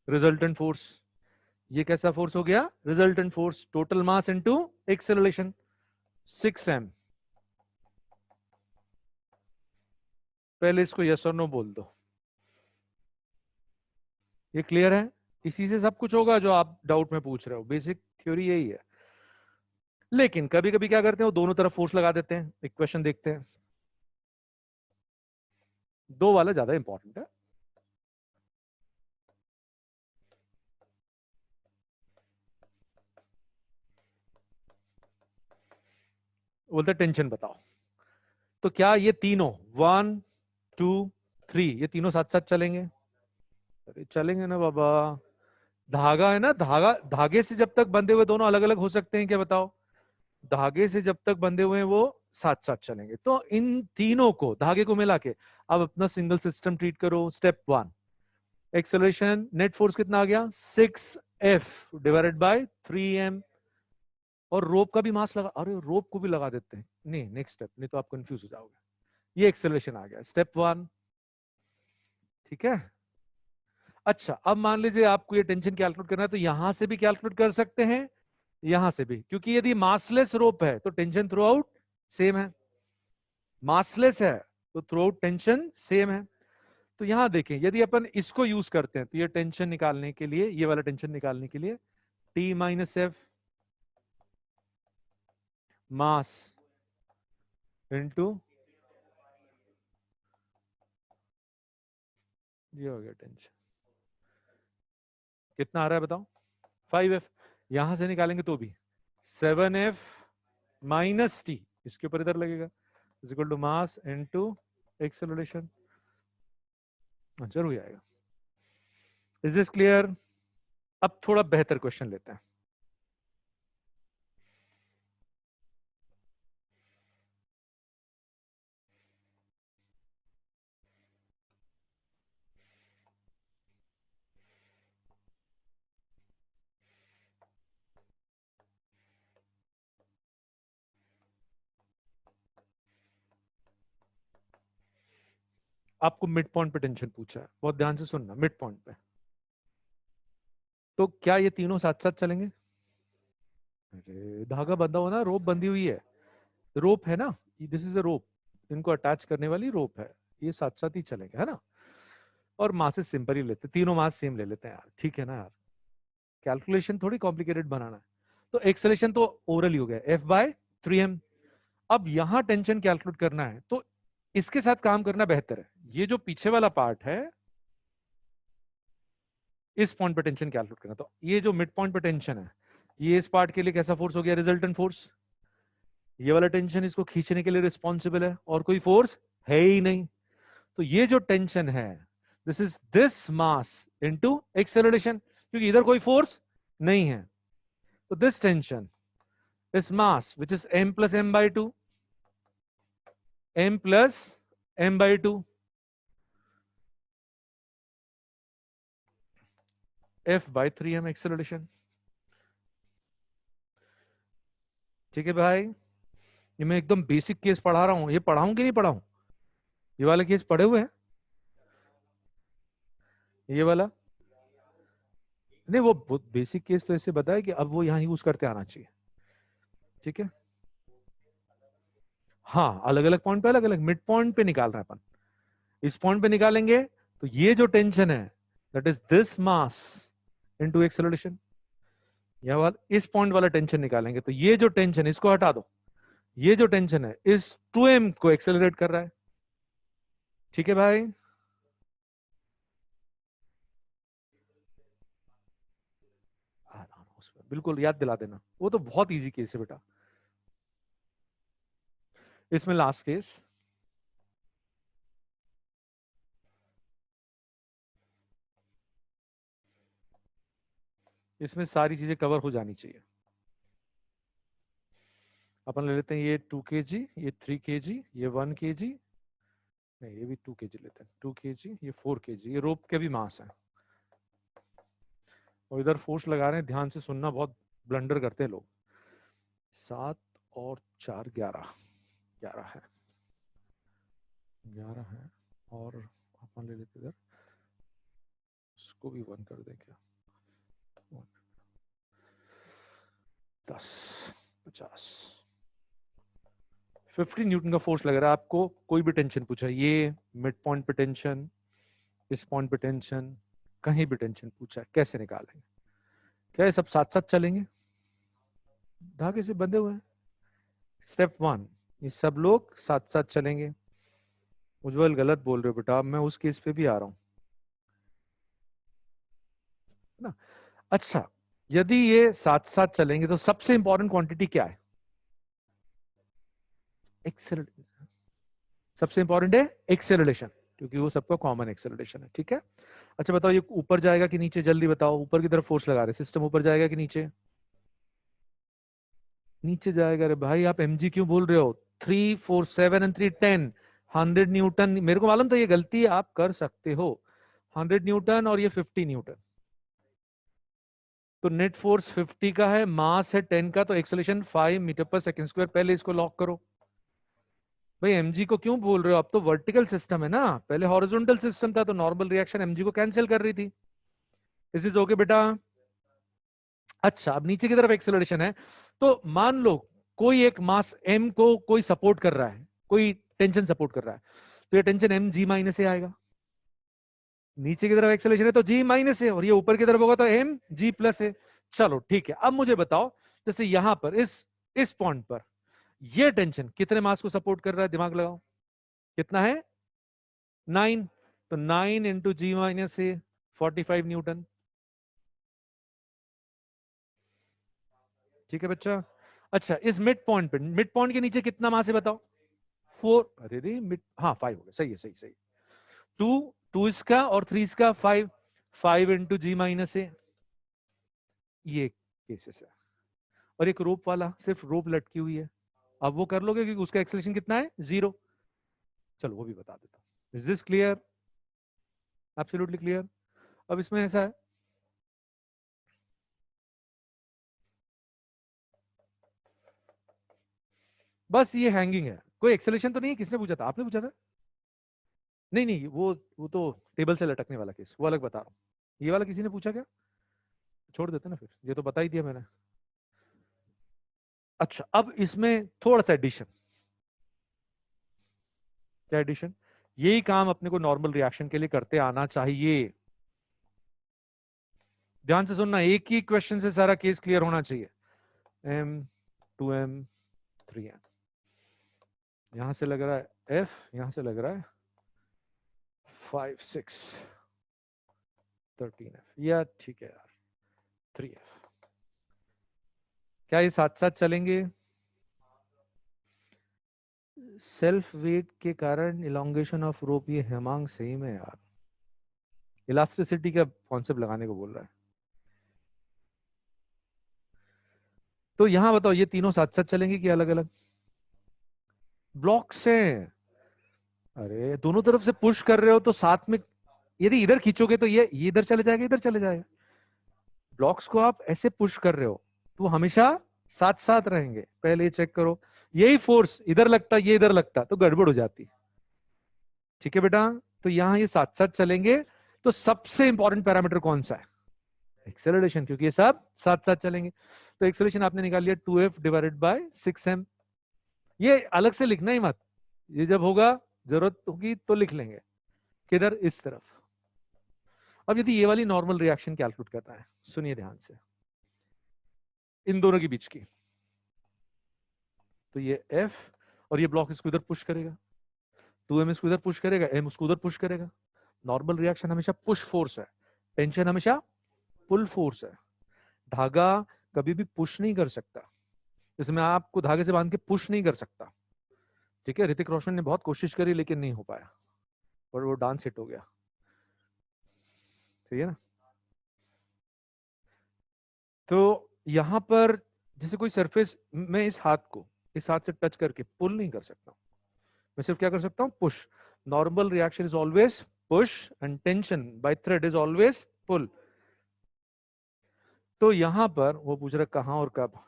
रिजल्टेंट फोर्स। ये कैसा फोर्स हो गया, resultant force. Total mass into acceleration 6m। पहले इसको यस और नो बोल दो, ये क्लियर है? इसी से सब कुछ होगा जो आप डाउट में पूछ रहे हो, बेसिक थ्योरी यही है। लेकिन कभी कभी क्या करते हैं, वो दोनों तरफ फोर्स लगा देते हैं। एक क्वेश्चन देखते हैं, दो वाला ज्यादा इंपॉर्टेंट है। बोलते टेंशन बताओ, तो क्या ये तीनों 1, 2, 3 ये तीनों साथ साथ चलेंगे? अरे चलेंगे ना बाबा, धागा है ना, धागा, धागे से जब तक बंधे हुए दोनों अलग अलग हो सकते हैं क्या बताओ? धागे से जब तक बंधे हुए हैं वो साथ साथ चलेंगे। तो इन तीनों को, धागे को मिला के अब अपना सिंगल सिस्टम ट्रीट करो। स्टेप 1, एक्सेलरेशन, नेट फोर्स कितना आ गया? 6F divided by 3M। और रोप का भी मास लगा, अरे रोप को भी लगा देते हैं, नहीं नेक्स्ट स्टेप, नहीं तो आप कंफ्यूज हो जाओगे। ये एक्सेलरेशन आ गया, स्टेप 1, ठीक है। अच्छा, अब मान लीजिए आपको ये टेंशन कैलकुलेट करना है, तो यहां से भी कैलकुलेट कर सकते हैं, यहां से भी, क्योंकि यदि मासलेस रोप है तो टेंशन थ्रू आउट सेम है, मासलेस है तो थ्रू आउट टेंशन सेम है। तो यहां देखें, यदि अपन इसको यूज करते हैं तो ये टेंशन निकालने के लिए, ये वाला टेंशन निकालने के लिए T minus F mass into, ये हो गया टेंशन, कितना आ रहा है बताओ? 5F। यहां से निकालेंगे तो भी 7F माइनस टी, इसके ऊपर इधर लगेगा, is equal to mass into acceleration. Answer हो जाएगा। Is this clear? अब थोड़ा बेहतर क्वेश्चन लेते हैं। आपको मिड पॉइंट पे टेंशन पूछा है, बहुत ध्यान से सुनना, मिड पॉइंट पे। तो क्या ये तीनों साथ साथ चलेंगे? अरे धागा बंधा हुआ ना, रोप बंधी हुई है, रोप है ना, दिस इज अ रोप, इनको अटैच करने वाली रोप है, ये साथ साथ ही चलेंगे, है ना। और मासेस सिंपल ही लेते, तीनों मास सेम ले लेते हैं यार, ठीक है ना यार, कैलकुलेशन थोड़ी कॉम्प्लिकेटेड बनाना है। तो एक्सेलेरेशन तो ओरल ही हो गया, F/3M। अब यहां टेंशन कैलकुलेट करना है, तो इसके साथ काम करना बेहतर है। ये जो पीछे वाला पार्ट है, इस पॉइंट पे टेंशन कैलकुलेट करना, तो ये जो मिड पॉइंट पे टेंशन है, ये इस पार्ट के लिए कैसा फोर्स हो गया? Resultant force. ये वाला टेंशन इसको खींचने के लिए रिस्पॉन्सिबल है, और कोई फोर्स है ही नहीं। तो ये जो टेंशन है, this is this mass into acceleration, क्योंकि इधर कोई फोर्स नहीं है। तो this tension is mass which is m plus m by two, m plus m by two, F/3M acceleration. ठीक है भाई, ये मैं एकदम बेसिक केस पढ़ा रहा हूं, ये पढ़ाऊं कि नहीं पढ़ाऊं? ये वाला केस पढ़े हुए हैं? ये वाला नहीं, वो बेसिक केस तो ऐसे बताया कि अब वो यहां यूज करते आना चाहिए, ठीक है। हाँ, अलग अलग पॉइंट पे, अलग अलग मिड पॉइंट पे निकाल रहे हैं अपन। इस पॉइंट पे निकालेंगे तो ये जो टेंशन है, that is this mass into acceleration. यह वाला, इस पॉइंट वाला टेंशन निकालेंगे तो ये जो टेंशन, इसको हटा दो, ये जो टेंशन है इस 2M को एक्सेलरेट कर रहा है, ठीक है भाई। बिल्कुल याद दिला देना, वो तो बहुत इजी केस है बेटा। इसमें लास्ट केस, इसमें सारी चीजें कवर हो जानी चाहिए। अपन ले लेते हैं ये 2 kg, ये 3 kg, ये 1 kg, नहीं ये भी 2 kg लेते हैं, 2 kg, ये 4 kg, ये रोप के भी मास है। और इधर फोर्स लगा रहे हैं, ध्यान से सुनना, बहुत ब्लंडर करते हैं लोग। 7 और 4 11, 11 है, 11 है। और अपन ले लेते इधर, इसको भी 1 कर दें क्या? 10, 50, 50 न्यूटन का फोर्स लग रहा है आपको। कोई भी टेंशन पूछा, ये मिड पॉइंट पे टेंशन, इस पॉइंट पे टेंशन, कहीं भी टेंशन पूछा है, कैसे निकालेंगे? क्या ये सब साथ साथ चलेंगे? धागे से बंधे हुए हैं। स्टेप 1, ये सब लोग साथ साथ चलेंगे। उज्जवल गलत बोल रहे हो बेटा, मैं उस केस पे भी आ रहा हूं ना। अच्छा, यदि ये साथ साथ चलेंगे तो सबसे इंपॉर्टेंट क्वांटिटी क्या है? एक्सेलरेशन। सबसे इंपॉर्टेंट है एक्सेलरेशन, क्योंकि वो सबका कॉमन एक्सेलरेशन है, ठीक है। अच्छा बताओ ये ऊपर जाएगा कि नीचे, जल्दी बताओ, ऊपर की तरफ फोर्स लगा रहे, सिस्टम ऊपर जाएगा कि नीचे? नीचे जाएगा। अरे भाई आप एमजी क्यों बोल रहे हो? 3 4 7 एंड 3 10, 100 न्यूटन। मेरे को मालूम था ये गलती है, आप कर सकते हो। 100 न्यूटन और ये 50 न्यूटन, तो नेट फोर्स 50 का है, मास है 10 का, तो एक्सेलरेशन 5 मीटर पर सेकंड स्क्वायर। पहले इसको लॉक करो। भाई एमजी को क्यों बोल रहे हो? अब तो वर्टिकल सिस्टम है ना, पहले हॉरिजॉन्टल सिस्टम था, तो नॉर्मल रिएक्शन एमजी को कैंसिल कर रही थी। इस इज ओके बेटा? अच्छा अब नीचे की तरफ एक्सेलरेशन है, तो मान लो कोई एक मास एम को कोई सपोर्ट कर रहा है, कोई टेंशन सपोर्ट कर रहा है, तो ये टेंशन एम जी माइनस ए आएगा। नीचे की तरफ एक्सेलरेशन है तो जी माइनस ए, और ये ऊपर की तरफ होगा तो एम जी प्लस ए। चलो ठीक है, अब मुझे बताओ जैसे यहां पर इस पॉइंट पर ये टेंशन कितने मास को सपोर्ट कर रहा है? दिमाग लगाओ, कितना है? 9। तो 9 इंटू जी माइनस ए, 45 न्यूटन। ठीक है बच्चा। अच्छा इस मिड पॉइंट पे, मिड पॉइंट के नीचे कितना मास है बताओ? 4। अरे रे मिड, हाँ 5 हो गया, सही है, सही सही। 2 इसका और 3 इसका, 5। 5 इंटू जी माइनस ए, ये केसेस है। और एक रोप वाला, सिर्फ रोप लटकी हुई है, अब वो कर लोगे क्योंकि उसका एक्सेलरेशन कितना है? 0। चलो वो भी बता देता हूं। Is this clear? Absolutely clear. अब इसमें ऐसा है, बस ये हैंगिंग है, कोई एक्सेलरेशन तो नहीं है। किसने पूछा था? आपने पूछा था? नहीं नहीं, वो तो टेबल से लटकने वाला केस, वो अलग बता रहा हूँ। ये वाला किसी ने पूछा क्या? छोड़ देते ना फिर, ये तो बता ही दिया मैंने। अच्छा अब इसमें थोड़ा सा एडिशन। क्या एडिशन? यही काम अपने को नॉर्मल रिएक्शन के लिए करते आना चाहिए। ध्यान से सुनना, एक ही क्वेश्चन से सारा केस क्लियर होना चाहिए। एम, 2m, 3m, यहां से लग रहा है F, यहां से लग रहा है 5 6 13F, या ठीक है यार 3F। क्या ये साथ साथ चलेंगे? सेल्फ वेट के कारण इलोंगेशन ऑफ रोप, ये हेमांग सही में यार इलास्टिसिटी का कॉन्सेप्ट लगाने को बोल रहा है। तो यहां बताओ ये तीनों साथ साथ चलेंगे कि अलग अलग? ब्लॉक्स हैं। अरे दोनों तरफ से पुश कर रहे हो तो साथ में, यदि इधर खींचोगे तो ये इधर चले जाएगा, इधर चले जाएगा। ब्लॉक्स को आप ऐसे पुश कर रहे हो तो हमेशा साथ साथ रहेंगे। पहले ये चेक करो, यही फोर्स इधर लगता, ये इधर लगता तो गड़बड़ हो जाती। ठीक है बेटा, तो यहां ये साथ साथ चलेंगे। तो सबसे इंपॉर्टेंट पैरामीटर कौन सा है? एक्सेलरेशन, क्योंकि ये सब साथ साथ चलेंगे। तो एक्सेलरेशन आपने निकाल लिया 2F डिवाइडेड बाय 6m। ये अलग से लिखना ही मत, ये जब होगा जरूरत होगी तो लिख लेंगे। किधर? इस तरफ। अब यदि ये वाली नॉर्मल रिएक्शन कैलकुलेट करना है, सुनिए ध्यान से, इन दोनों के बीच की, तो ये F और ये ब्लॉक इसको इधर पुश करेगा, 2m इसको इधर पुश करेगा, m उसको उधर पुश करेगा। नॉर्मल रिएक्शन हमेशा पुश फोर्स है, टेंशन हमेशा पुल फोर्स है। धागा कभी भी पुश नहीं कर सकता, जैसे मैं आपको धागे से बांध के पुश नहीं कर सकता। ठीक है, ऋतिक रोशन ने बहुत कोशिश करी लेकिन नहीं हो पाया, और वो डांस हिट हो गया। सही है ना? तो यहां पर जैसे कोई सरफेस, मैं इस हाथ को इस हाथ से टच करके पुल नहीं कर सकता, मैं सिर्फ क्या कर सकता हूं? Push. Normal reaction is always push and tension by thread is always pull. तो यहां पर वो पूछ रहा कहां और कब,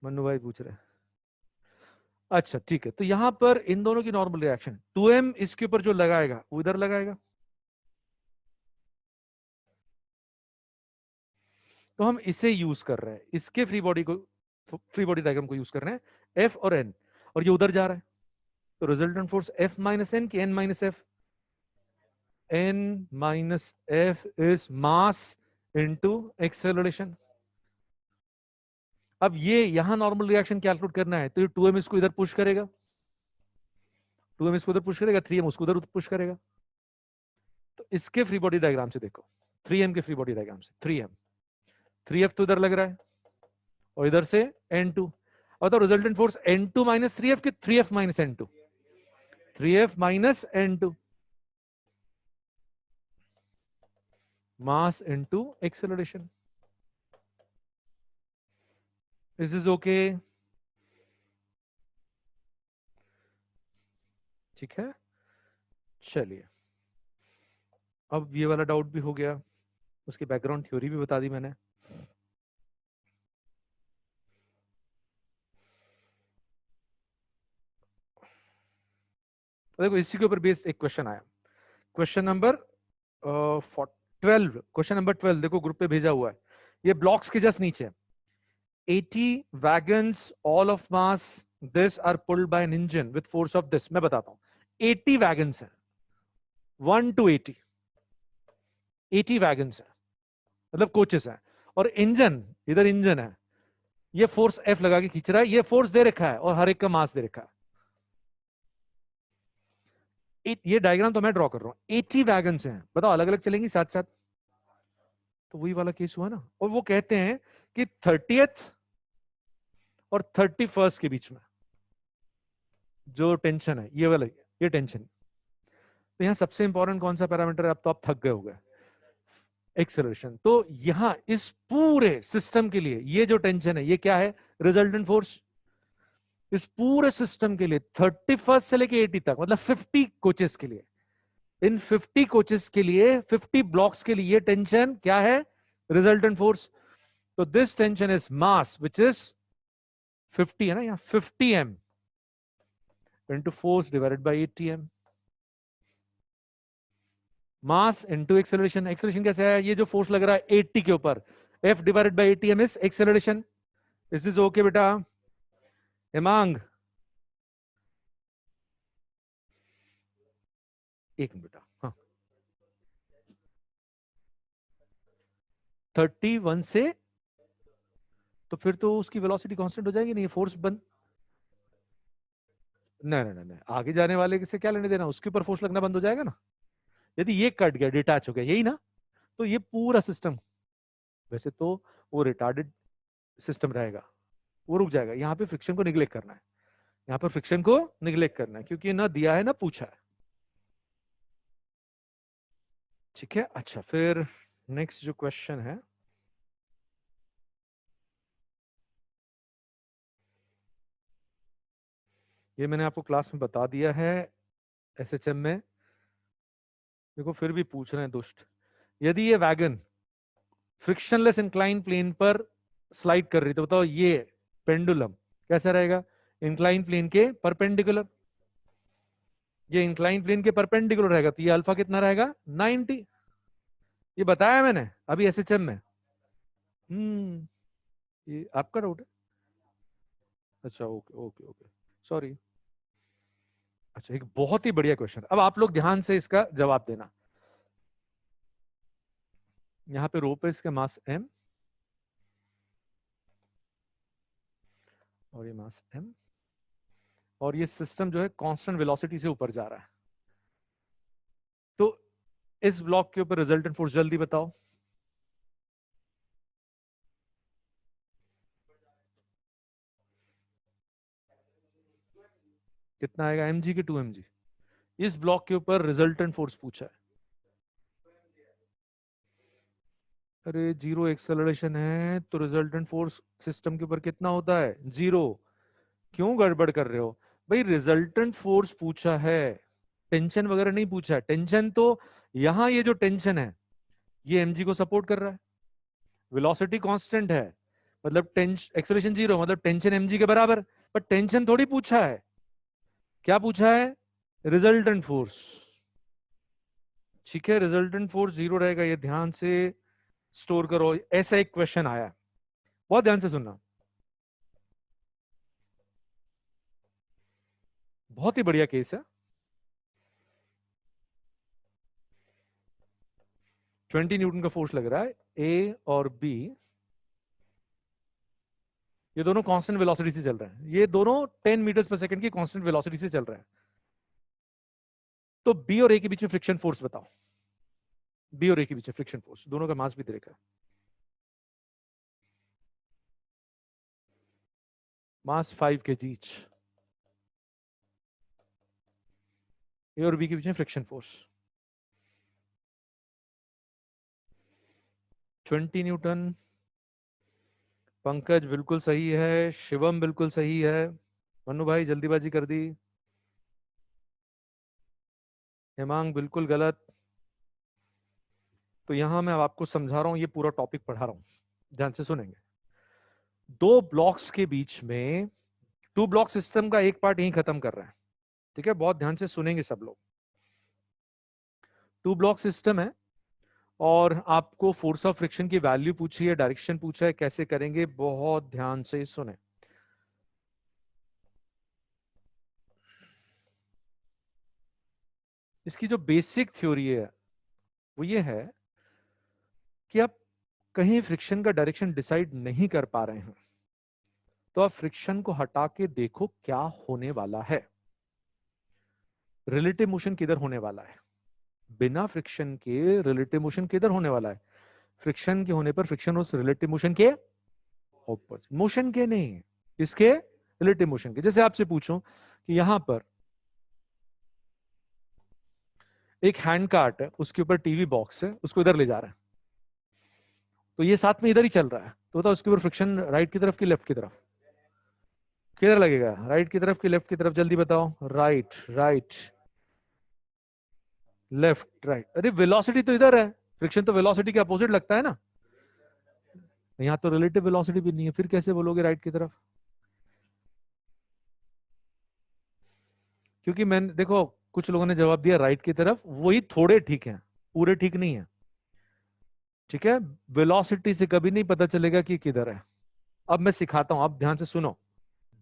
मन्नू भाई पूछ रहे हैं। अच्छा ठीक है, तो यहां पर इन दोनों की नॉर्मल रिएक्शन 2m इसके ऊपर जो लगाएगा वो इधर लगाएगा, तो हम इसे यूज कर रहे हैं, इसके फ्री बॉडी डायग्राम को यूज कर रहे हैं, F और N, और ये उधर जा रहा है। तो resultant force F minus N की N minus F? N minus F is mass into acceleration. अब ये यहां नॉर्मल रिएक्शन कैलकुलेट करना है, तो ये 2m इसको इधर पुश करेगा, 2m इसको उधर पुश करेगा, 3m उसको उधर पुश करेगा। तो इसके फ्री बॉडी डायग्राम से देखो, 3m के फ्री बॉडी डायग्राम से 3m, 3f तो इधर लग रहा है और इधर से N2, और तो resultant force N2 minus 3f के 3f minus N2। 3F minus N2 mass into acceleration. Is this okay? ठीक है, चलिए अब ये वाला डाउट भी हो गया, उसकी बैकग्राउंड थ्योरी भी बता दी मैंने। देखो इसी के ऊपर बेस्ड एक क्वेश्चन आया, क्वेश्चन नंबर 12, क्वेश्चन नंबर 12 देखो ग्रुप पे भेजा हुआ है, ये ब्लॉक्स के जस्ट नीचे 80 wagons all of mass this are pulled by an engine with force of this। मैं बताता हूं 80 wagons है, 1 to 80 wagons है, मतलब कोचेस हैं, और इंजन इधर इंजन है, ये फोर्स F लगा के खींच रहा है, ये फोर्स दे रखा है और हर एक का मास दे रखा है। ये डायग्राम तो मैं ड्रॉ कर रहा हूं, 80 वैगन्स हैं, बताओ अलग अलग चलेंगी साथ साथ, तो वही वाला केस हुआ ना। और वो कहते हैं कि 30th और 31st के बीच में जो टेंशन है ये वाला, ये टेंशन, तो यहां सबसे इंपॉर्टेंट कौन सा पैरामीटर है, अब तो आप थक गए होंगे, एक्सेलरेशन। तो यहां इस पूरे सिस्टम के लिए ये जो टेंशन है ये क्या है, रिजल्टेंट फोर्स। इस पूरे सिस्टम के लिए 31st से लेके 80 तक, मतलब 50 कोचेस के लिए, इन 50 कोचेस के लिए, 50 ब्लॉक्स के लिए ये टेंशन क्या है, रिजल्टेंट फोर्स। तो this tension is mass which is 50 है ना, यहाँ 50 m into force divided by 80 m, mass into acceleration. Acceleration कैसे है, ये जो फोर्स लग रहा है 80 के ऊपर, F divided by 80 m is acceleration. Is this okay बेटा, हेमांग? एक मिनट बेटा, हाँ 31 से, तो फिर तो उसकी वेलोसिटी कांस्टेंट हो जाएगी, नहीं फोर्स बंद, नहीं नहीं नहीं, आगे जाने वाले से क्या लेने देना, उसके ऊपर फोर्स लगना बंद हो जाएगा ना, यदि ये कट गया, डिटैच हो गया, यही ना, तो ये पूरा सिस्टम, वैसे तो वो रिटार्डेड सिस्टम रहेगा, वो रुक जाएगा। यहाँ पे फ्रिक्शन को निगलेक्ट करना है, यहाँ पर फ्रिक्शन को निगलेक्ट करना है, क्योंकि ना दिया है ना पूछा है। ठीक है, अच्छा फिर नेक्स्ट जो क्वेश्चन है, ये मैंने आपको क्लास में बता दिया है, एसएचएम में, देखो फिर भी पूछ रहे हैं दुष्ट। यदि ये वैगन फ्रिक्शनलेस इंक्लाइन प्लेन पर स्लाइड कर रही, तो बताओ ये पेंडुलम कैसा रहेगा, इंक्लाइन प्लेन के परपेंडिकुलर, ये इंक्लाइन प्लेन के परपेंडिकुलर रहेगा, तो ये अल्फा कितना रहेगा 90, ये बताया मैंने अभी एसएचएम में। ये आपका डाउट है, अच्छा ओके ओके ओके, सॉरी। अच्छा एक बहुत ही बढ़िया क्वेश्चन, अब आप लोग ध्यान से इसका जवाब देना। यहाँ पे रो पे इसका मास m और ये मास m, और ये सिस्टम जो है कांस्टेंट वेलोसिटी से ऊपर जा रहा है, तो इस ब्लॉक के ऊपर रिजल्टेंट फोर्स जल्दी बताओ। कितना आएगा, mg के 2mg। इस ब्लॉक के ऊपर रिजल्टेंट फोर्स पूछा है, अरे जीरो एक्सेलरेशन है तो रिजल्टेंट फोर्स सिस्टम के ऊपर कितना होता है, जीरो। क्यों गड़बड़ कर रहे हो भाई, रिजल्टेंट फोर्स पूछा है, टेंशन वगैरह नहीं पूछा है। टेंशन तो यहां ये जो टेंशन है ये mg को सपोर्ट कर रहा है, वेलोसिटी कांस्टेंट है, मतलब टेंशन एक्सेलरेशन जीरो, मतलब टेंशन mg के बराबर। पर टेंशन थोड़ी पूछा है, क्या पूछा है, रिजल्टेंट फोर्स। ठीक है, रिजल्टेंट फोर्स जीरो रहेगा, ये ध्यान से स्टोर करो। ऐसा एक क्वेश्चन आया है, बहुत ध्यान से सुनना, बहुत ही बढ़िया केस है। 20 न्यूटन का फोर्स लग रहा है, ए और बी ये दोनों कांस्टेंट वेलोसिटी से चल रहे हैं, ये दोनों 10 मीटर्स पर सेकंड की कांस्टेंट वेलोसिटी से चल रहे हैं। तो बी और ए के बीच में फ्रिक्शन फोर्स बताओ, बी और ए के बीच में फ्रिक्शन फोर्स, दोनों का मास भी दे रखा है, मास 5 kg। ए और बी के बीच में फ्रिक्शन फोर्स 20 न्यूटन। पंकज बिल्कुल सही है, शिवम बिल्कुल सही है, मनु भाई जल्दीबाजी कर दी, हेमांग बिल्कुल गलत। तो यहां मैं अब आपको समझा रहा हूं, ये पूरा टॉपिक पढ़ा रहा हूं, ध्यान से सुनेंगे। दो ब्लॉक्स के बीच में, टू ब्लॉक सिस्टम का एक पार्ट यहीं खत्म कर रहे हैं, ठीक है, बहुत ध्यान से सुनेंगे सब लोग। टू ब्लॉक सिस्टम है और आपको फोर्स ऑफ फ्रिक्शन की वैल्यू पूछी है, डायरेक्शन पूछा है, कैसे करेंगे, बहुत ध्यान से सुने। इसकी जो बेसिक थ्योरी है वो ये है कि आप कहीं फ्रिक्शन का डायरेक्शन डिसाइड नहीं कर पा रहे हैं तो आप फ्रिक्शन को हटा के देखो क्या होने वाला है। रिलेटिव मोशन किधर होने वाला है, बिना फ्रिक्शन के रिलेटिव मोशन किधर होने वाला है, फ्रिक्शन के होने पर फ्रिक्शन उस रिलेटिव मोशन के ऑपोजिट, मोशन के नहीं, किसके, रिलेटिव मोशन के। जैसे आपसे पूछूं कि यहां पर एक हैंड कार्ट है, उसके ऊपर टीवी बॉक्स है, उसको इधर ले जा रहा है, तो ये साथ में इधर ही चल रहा है, तो बताओ उसके ऊपर फ्रिक्शन राइट की तरफ की लेफ्ट की तरफ, किधर लगेगा, राइट की तरफ की लेफ्ट की तरफ, जल्दी बताओ, राइट राइट लेफ्ट राइट। अरे वेलोसिटी तो इधर है, फ्रिक्शन तो वेलोसिटी के अपोजिट लगता है ना, यहाँ तो रिलेटिव वेलोसिटी भी नहीं है, फिर कैसे बोलोगे राइट की तरफ। क्योंकि मैंने देखो कुछ लोगों ने जवाब दिया राइट की तरफ, वही थोड़े ठीक हैं, पूरे ठीक नहीं है, ठीक है, वेलोसिटी से कभी नहीं पता चलेगा कि किधर है। अब मैं सिखाता हूं, आप ध्यान से सुनो,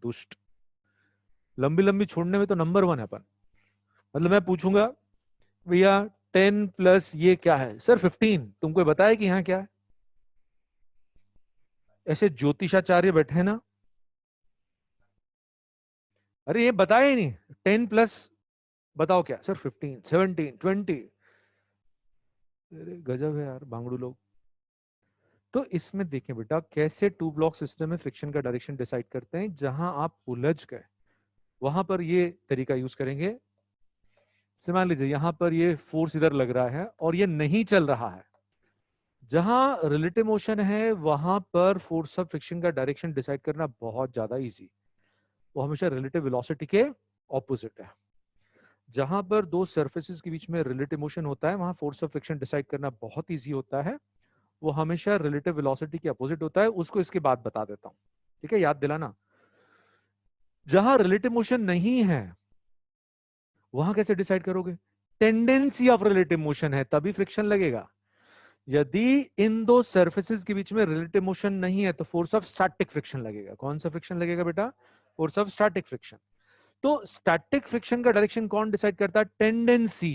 दुष्ट, लंबी लंबी छोड़ने में तो नंबर 1 है अपन। मतलब मैं पूछूंगा भैया 10 प्लस ये क्या है, सर 15, तुमको बताया कि यहाँ क्या है, ऐसे ज्योतिषाचार्य बैठे हैं ना, अरे ये बताया ही नहीं, 10 प्लस बताओ क्या, सर 15, 17, 20, अरे गजब है यार भांगड़ू लोग। तो इसमें देखें बेटा कैसे टू ब्लॉक सिस्टम में फ्रिक्शन का डायरेक्शन डिसाइड करते हैं, जहां आप उलझ गए वहां पर ये तरीका यूज करेंगे। से मान लीजिए यहां पर ये फोर्स इधर लग रहा है और ये नहीं चल रहा है, जहां रिलेटिव मोशन है वहां पर फोर्स ऑफ फ्रिक्शन का डायरेक्शन डिसाइड करना बहुत ज्यादा इजी, वो हमेशा रिलेटिव वेलोसिटी के ऑपोजिट है। जहां पर दो सरफेसेस के बीच में रिलेटिव मोशन होता है वहां फोर्स ऑफ फ्रिक्शन डिसाइड करना बहुत इजी होता है, वो हमेशा रिलेटिव वेलोसिटी के अपोजिट होता है, उसको इसके बाद बता देता हूं, ठीक है, याद दिलाना। जहां रिलेटिव मोशन नहीं है वहां कैसे डिसाइड करोगे, टेंडेंसी ऑफ रिलेटिव मोशन है तभी फ्रिक्शन लगेगा। यदि इन दो सरफेसेस के बीच में रिलेटिव मोशन नहीं है तो फोर्स ऑफ स्टैटिक फ्रिक्शन लगेगा। कौन सा फ्रिक्शन लगेगा बेटा, फोर्स ऑफ स्टैटिक फ्रिक्शन। तो स्टैटिक फ्रिक्शन का डायरेक्शन कौन डिसाइड करता है, टेंडेंसी,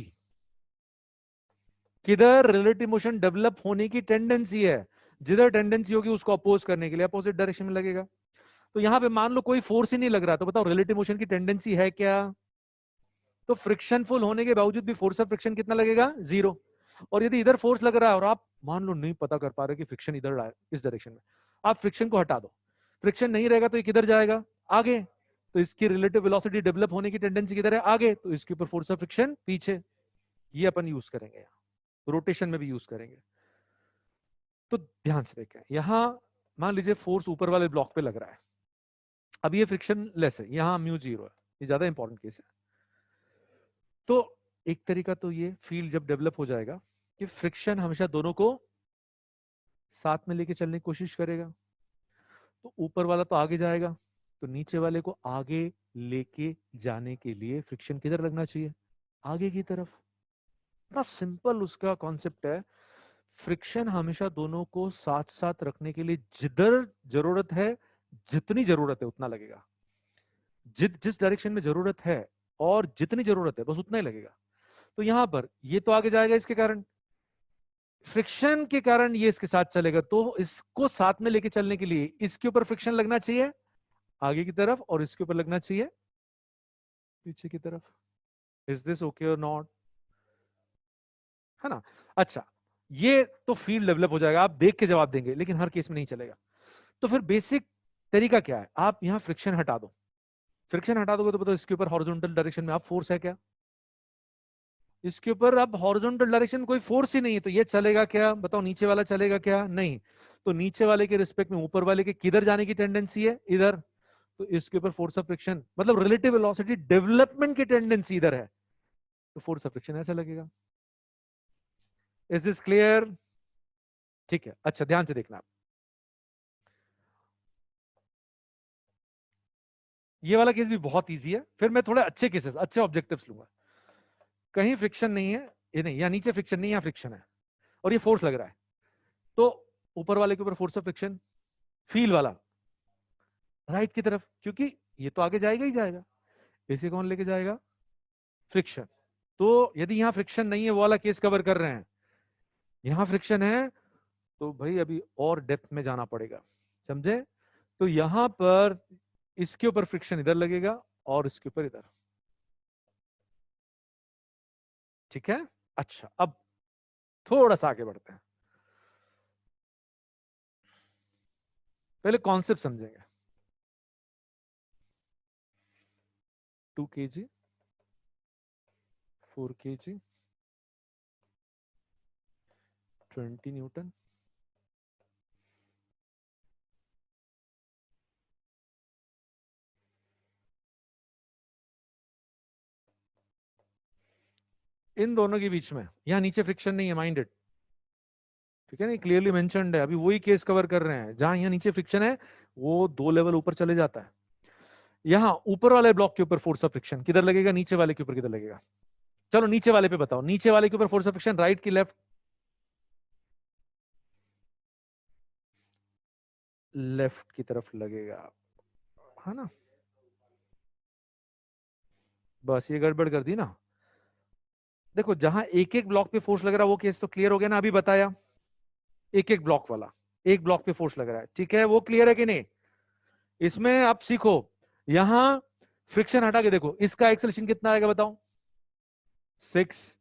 किधर रिलेटिव मोशन डेवलप होने की टेंडेंसी है, जिधर टेंडेंसी होगी उसको अपोज करने के लिए अपोजिट डायरेक्शन में लगेगा। तो यहां पे मान लो कोई फोर्स ही नहीं लग रहा, तो बताओ रिलेटिव मोशन की टेंडेंसी है क्या, तो फ्रिक्शन फुल होने के बावजूद भी फोर्स ऑफ फ्रिक्शन कितना लगेगा, 0। और यदि इधर फोर्स लग रहा है और आप मान लो नहीं पता कर पा रहे कि फ्रिक्शन इधर आए इस डायरेक्शन में, आप फ्रिक्शन को हटा दो, फ्रिक्शन नहीं रहेगा तो ये किधर जाएगा, आगे, तो इसकी रिलेटिव वेलोसिटी डेवलप होने की टेंडेंसी किधर है, आगे, तो इसके ऊपर फोर्स ऑफ फ्रिक्शन पीछे। ये अपन यूज करेंगे यहाँ, रोटेशन में भी यूज करेंगे। तो ध्यान से देखें, यहां मान लीजिए फोर्स ऊपर वाले ब्लॉक पे लग रहा है, अब ये फ्रिक्शन लेस है, यहां म्यू 0 है, ये ज्यादा इंपॉर्टेंट केस है। तो एक तरीका तो ये फील्ड जब डेवलप हो जाएगा कि फ्रिक्शन हमेशा दोनों को साथ में लेके चलने की कोशिश करेगा, तो ऊपर वाला तो आगे जाएगा, तो नीचे वाले को आगे लेके जाने के लिए फ्रिक्शन किधर लगना चाहिए, आगे की तरफ। इतना सिंपल उसका कॉन्सेप्ट है। फ्रिक्शन हमेशा दोनों को साथ साथ रखने के लिए जिधर जरूरत है, जितनी जरूरत है उतना लगेगा, जिस डायरेक्शन में जरूरत है और जितनी जरूरत है बस उतना ही लगेगा। तो यहां पर ये तो आगे जाएगा, इसके कारण फ्रिक्शन के कारण ये इसके साथ चलेगा, तो इसको साथ में लेके चलने के लिए इसके ऊपर फ्रिक्शन लगना चाहिए आगे की तरफ और इसके ऊपर लगना चाहिए पीछे की तरफ। इज दिस ओके और नॉट, है ना। अच्छा, ये तो फील्ड डेवलप हो जाएगा, आप देख के जवाब देंगे, लेकिन हर केस में नहीं चलेगा। तो फिर बेसिक तरीका क्या है, आप यहां फ्रिक्शन हटा दो, फ्रिक्शन हटा दोगे तो बताओ इसके ऊपर हॉरिजॉन्टल डायरेक्शन में आप फोर्स है क्या, इसके ऊपर अब हॉरिजॉन्टल डायरेक्शन कोई फोर्स ही नहीं है, तो ये चलेगा क्या बताओ, नीचे वाला चलेगा क्या, नहीं। तो नीचे वाले के रिस्पेक्ट में ऊपर वाले के किधर जाने की टेंडेंसी है, इधर। तो इसके ऊपर फोर्स ऑफ फ्रिक्शन मतलब रिलेटिव वेलोसिटी डेवलपमेंट की टेंडेंसी इधर है, तो फोर्स ऑफ फ्रिक्शन ऐसा लगेगा। Is this clear? ठीक है, अच्छा ध्यान से देखना आप। ये वाला केस भी बहुत इजी है, फिर मैं थोड़े अच्छे केसेस, अच्छे ऑब्जेक्टिव्स लूंगा। कहीं फ्रिक्शन नहीं है, ये नहीं, यहाँ नीचे फ्रिक्शन नहीं, यहाँ फ्रिक्शन है और ये फोर्स लग रहा है, तो ऊपर वाले के ऊपर फोर्स ऑफ फ्रिक्शन फील वाला राइट की तरफ, क्योंकि ये तो आगे जाएगा ही जाएगा, इसे कौन लेके जाएगा, फ्रिक्शन। तो यदि यहाँ फ्रिक्शन नहीं है, वो वाला केस कवर कर रहे हैं, यहाँ फ्रिक्शन है, तो भाई अभी और डेप्थ में जाना पड़ेगा, समझे। तो यहां पर इसके ऊपर फ्रिक्शन इधर लगेगा और इसके ऊपर इधर, ठीक है। अच्छा अब थोड़ा सा आगे बढ़ते हैं, पहले कॉन्सेप्ट समझेंगे। 2 kg, 4 kg, 20 N। इन दोनों के बीच में यहां नीचे फ्रिक्शन नहीं है, माइंडेड, ठीक है ना, क्लियरली मेंशन्ड है। अभी वही केस कवर कर रहे हैं, जहां यहां नीचे फ्रिक्शन है वो 2 लेवल ऊपर चले जाता है। यहां ऊपर वाले ब्लॉक के ऊपर फोर्स ऑफ फ्रिक्शन किधर लगेगा, नीचे वाले के ऊपर किधर लगेगा। चलो नीचे वाले पे बताओ, नीचे वाले के ऊपर फोर्स ऑफ फ्रिक्शन राइट की लेफ्ट, लेफ्ट की तरफ लगेगा, है ना। बस ये गड़बड़ कर दी ना। देखो जहां एक एक ब्लॉक पे फोर्स लग रहा है वो केस तो क्लियर हो गया ना, अभी बताया। एक एक ब्लॉक वाला, एक ब्लॉक पे फोर्स लग रहा है, ठीक है, वो क्लियर है कि नहीं। इसमें आप सीखो, यहां फ्रिक्शन हटा के देखो, इसका एक्सेलरेशन कितना आएगा बताओ, 6।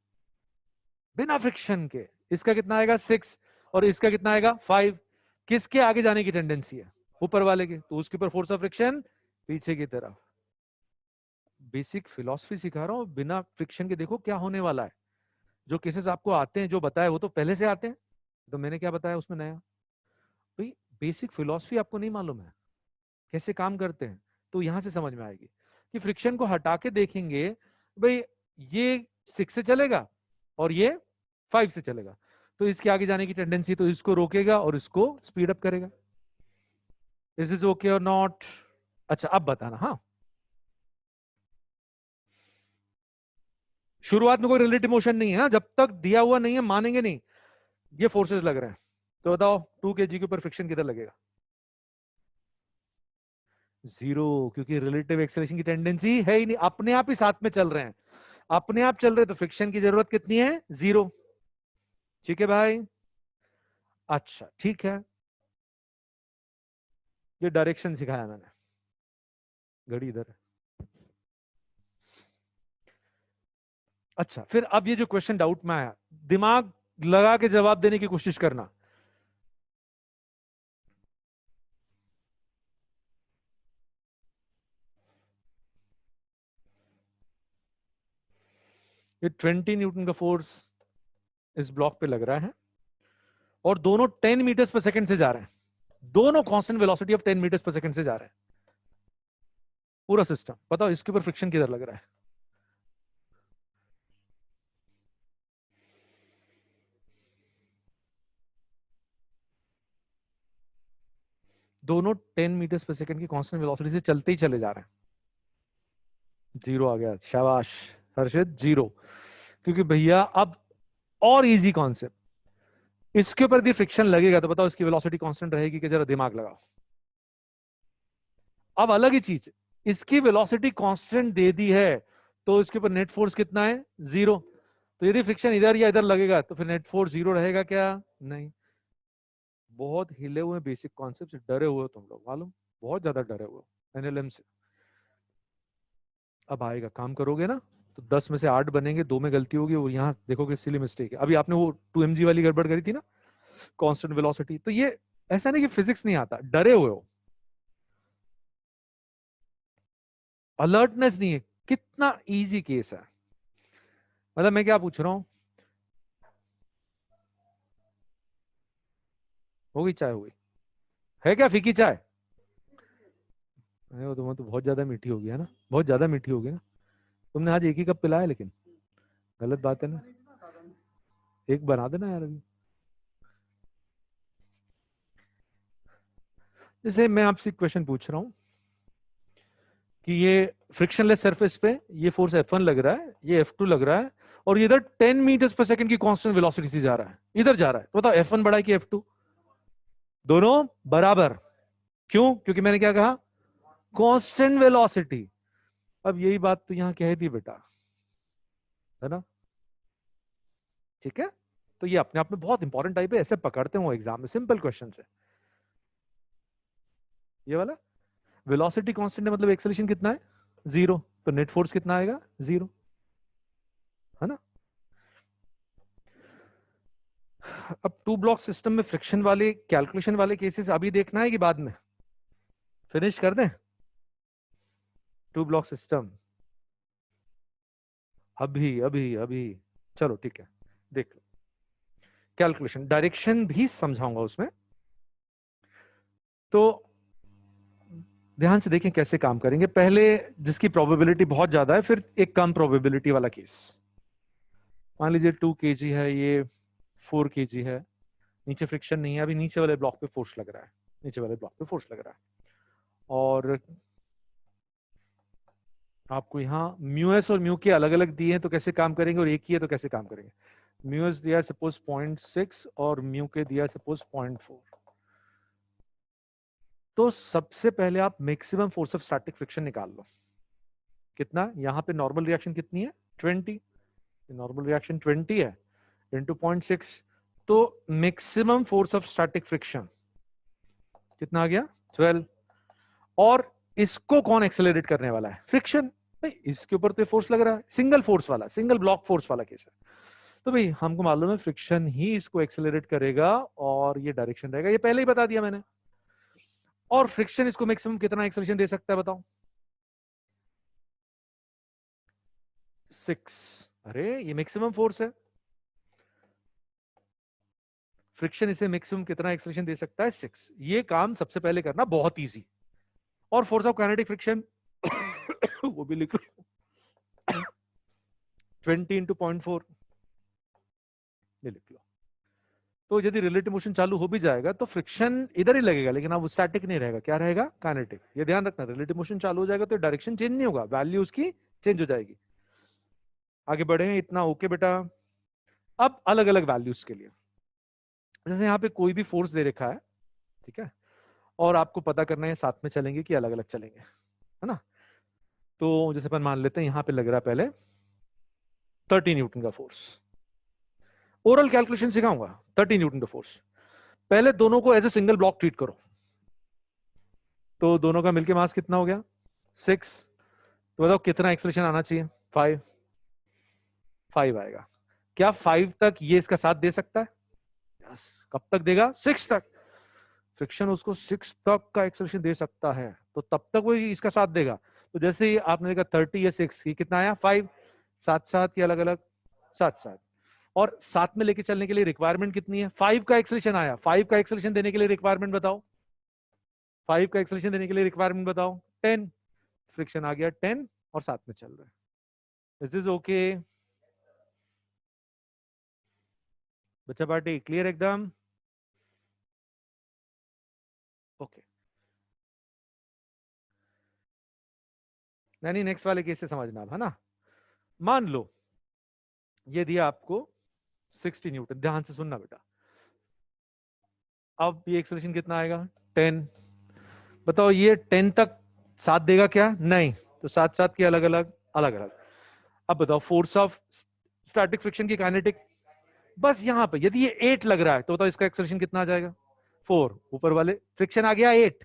बिना फ्रिक्शन के इसका कितना आएगा, 6। और इसका कितना आएगा, 5। किसके आगे जाने की टेंडेंसी है, ऊपर वाले के, तो उसके ऊपर फोर्स ऑफ फ्रिक्शन पीछे की तरफ। बेसिक फिलॉसफी सिखा रहा हूं, बिना फ्रिक्शन के देखो क्या होने वाला है। जो केसेस आपको आते हैं, जो बताया वो तो पहले से आते हैं, तो मैंने क्या बताया उसमें नया, भाई बेसिक फिलॉसफी आपको नहीं मालूम है कैसे काम करते हैं, तो यहां से समझ में आएगी कि फ्रिक्शन को हटा के देखेंगे, भाई ये 6 से चलेगा और ये 5 से चलेगा, तो इसके आगे जाने की टेंडेंसी, तो इसको रोकेगा और इसको स्पीड अप करेगा। इज इज ओके और नॉट? अच्छा अब बताना, हाँ शुरुआत में कोई रिलेटिव मोशन नहीं है, हाँ? जब तक दिया हुआ नहीं है मानेंगे नहीं, ये फोर्सेस लग रहे हैं, तो बताओ 2 kg के ऊपर फ्रिक्शन किधर लगेगा, 0, क्योंकि रिलेटिव एक्सेलरेशन की टेंडेंसी है ही नहीं, अपने आप ही साथ में चल रहे हैं, अपने आप चल रहे, तो फ्रिक्शन की जरूरत कितनी है, 0। ठीक है भाई, अच्छा ठीक है, ये डायरेक्शन सिखाया मैंने, घड़ी इधर है। अच्छा फिर अब ये जो क्वेश्चन डाउट में आया, दिमाग लगा के जवाब देने की कोशिश करना। ये 20 N का फोर्स इस ब्लॉक पे लग रहा है और दोनों 10 मीटर्स पर सेकंड से जा रहे हैं, दोनों कांस्टेंट वेलोसिटी ऑफ 10 मीटर्स पर सेकंड से जा रहे हैं, पूरा सिस्टम। बताओ इसके ऊपर फ्रिक्शन किधर लग रहा है, दोनों 10 मीटर्स पर सेकंड की कांस्टेंट वेलोसिटी से चलते ही चले जा रहे हैं। 0 आ गया, शाबाश हर्षित, 0। क्योंकि भैया अब और इजी कॉन्सेप्ट, इसके ऊपर यदि फ्रिक्शन लगेगा तो बताओ इसकी वेलोसिटी कांस्टेंट रहेगी कि, जरा दिमाग लगाओ। अब अलग ही चीज, इसकी वेलोसिटी कांस्टेंट दे दी है, तो इसके ऊपर नेट फोर्स कितना है, 0। तो यदि फ्रिक्शन इधर या इधर लगेगा तो फिर नेट फोर्स 0 रहेगा क्या, नहीं। बहुत हिले हुए बेसिक कॉन्सेप्ट से डरे हुए हो तुम लोग, मालूम, बहुत ज्यादा डरे हुए हो एनएलएम से। अब आएगा, काम करोगे ना, तो 10 में से 8 बनेंगे, 2 में गलती होगी, वो यहाँ देखोगे सिली मिस्टेक है। अभी आपने वो 2 mg वाली गड़बड़ करी थी ना, कांस्टेंट वेलोसिटी, तो ये ऐसा नहीं कि फिजिक्स नहीं आता, डरे हुए हो, अलर्टनेस नहीं है। कितना इजी केस है, मतलब मैं क्या पूछ रहा हूं, होगी चाय, होगी है क्या फीकी चाय? अरे वो तो बहुत ज्यादा मीठी होगी है ना, बहुत ज्यादा मीठी होगी ना। तुमने आज एक ही कप पिलाया लेकिन, गलत बात है ना। एक बना देना यार अभी। जैसे मैं आपसे क्वेश्चन पूछ रहा हूं कि ये फ्रिक्शनलेस सरफेस पे ये फोर्स F1 लग रहा है, ये F2 लग रहा है, और ये इधर 10 मीटर्स पर सेकंड की कांस्टेंट वेलोसिटी से जा रहा है, इधर जा रहा है, तो बताओ F1 बड़ा है कि F2? दोनों बराबर। क्यों? क्योंकि मैंने क्या कहा, कांस्टेंट वेलोसिटी। अब यही बात तो यहां कह दी बेटा, है ना? ठीक है, तो ये अपने आप में बहुत इंपॉर्टेंट टाइप है, ऐसे पकड़ते हो एग्जाम में, सिंपल क्वेश्चन है ये वाला। वेलोसिटी कांस्टेंट है मतलब एक्सेलरेशन कितना है, जीरो, तो नेट फोर्स कितना आएगा, जीरो, है ना? अब टू ब्लॉक सिस्टम में फ्रिक्शन वाले कैलकुलेशन वाले केसेस अभी देखना है कि बाद में फिनिश कर दें? टू ब्लॉक सिस्टम अभी अभी अभी, चलो ठीक है, देख लो। कैलकुलेशन डायरेक्शन भी समझाऊंगा उसमें, तो ध्यान से देखें कैसे काम करेंगे। पहले जिसकी प्रोबेबिलिटी बहुत ज्यादा है, फिर एक कम प्रोबेबिलिटी वाला केस। मान लीजिए 2 kg है, ये 4 kg है, नीचे फ्रिक्शन नहीं है, अभी नीचे वाले ब्लॉक पे फोर्स लग रहा है, नीचे वाले ब्लॉक पे फोर्स लग रहा है, और आपको यहाँ म्यू एस और म्यू के अलग अलग दिए हैं तो कैसे काम करेंगे, और एक ही है तो कैसे काम करेंगे। म्यू एस दिया सपोज 0.6 और म्यू के दिया सपोज 0.4। तो सबसे पहले आप maximum force of static friction निकाल लो। कितना? यहाँ पे नॉर्मल रिएक्शन कितनी है, 20, नॉर्मल रिएक्शन 20 है, इंटू 0.6, तो maximum force of static friction कितना आ गया, 12। और इसको कौन एक्सेलरेट करने वाला है, फ्रिक्शन। भाई इसके ऊपर तो फोर्स लग रहा है, सिंगल फोर्स वाला, सिंगल ब्लॉक फोर्स वाला केस है, तो भाई हमको मालूम है फ्रिक्शन ही इसको एक्सेलरेट करेगा, और ये डायरेक्शन रहेगा, ये पहले ही बता दिया मैंने। और फ्रिक्शन इसको मैक्सिमम कितना एक्सेलरेशन दे सकता है बताओ, 6। अरे ये मैक्सिमम फोर्स है, फ्रिक्शन इसे मैक्सिमम कितना एक्सेलरेशन दे सकता है, 6। ये काम सबसे पहले करना बहुत इजी। और फोर्स ऑफ काइनेटिक फ्रिक्शन वो भी लिख लो, 20 इंटू 0.4, ये लिख लो। तो यदि रिलेटिव मोशन चालू हो भी जाएगा तो फ्रिक्शन इधर ही लगेगा, लेकिन अब वो स्टैटिक नहीं रहेगा, क्या रहेगा, काइनेटिक। ये ध्यान रखना, रिलेटिव मोशन चालू हो जाएगा तो डायरेक्शन चेंज नहीं होगा, वैल्यू उसकी चेंज हो जाएगी। आगे बढ़े हैं इतना, ओके बेटा। अब अलग अलग वैल्यूज के लिए, जैसे यहाँ पे कोई भी फोर्स दे रखा है, ठीक है, और आपको पता करना है साथ में चलेंगे कि अलग अलग चलेंगे, है ना? तो जैसे अपन मान लेते हैं यहाँ पे लग रहा है पहले 30 न्यूटन का फोर्स, ओरल कैलकुलेशन सिखाऊंगा। 30 न्यूटन का फोर्स, पहले दोनों को as a single block treat करो, तो दोनों का मिलके मास कितना हो गया, 6। तो बताओ कितना एक्सेलरेशन आना चाहिए, 5। 5 आएगा। क्या 5 तक ये इसका साथ दे सकता है? यस। कब तक देगा, 6 तक। फ्रिक्शन उसको 6 तक का एक्सेलरेशन दे सकता है, तो तब तक वो इसका साथ देगा। तो जैसे ही आपने देखा 30 या 6, ये कितना आया, 5। साथ साथ की अलग अलग, साथ साथ। और साथ में लेके चलने के लिए रिक्वायरमेंट कितनी है, 5 का एक्सेलरेशन आया, 5 का एक्सेलरेशन देने के लिए रिक्वायरमेंट बताओ, 5 का एक्सेलरेशन देने के लिए रिक्वायरमेंट बताओ, 10। फ्रिक्शन आ गया 10, और साथ में चल रहा है। इज दिस ओके बच्चा पार्टी, क्लियर एकदम? ओके, नहीं नेक्स्ट वाले केस से समझना अब, है ना? मान लो ये दिया आपको 60 न्यूटन, ध्यान से सुनना बेटा। अब ये एक्सेलरेशन कितना आएगा, 10। बताओ ये 10 तक साथ देगा क्या, नहीं, तो साथ साथ की अलग अलग, अलग अलग। अब बताओ फोर्स ऑफ स्टैटिक फ्रिक्शन की काइनेटिक, बस यहां पे यदि ये 8 लग रहा है तो बताओ इसका एक्सेलरेशन कितना आ जाएगा, 4। ऊपर वाले फ्रिक्शन आ गया 8,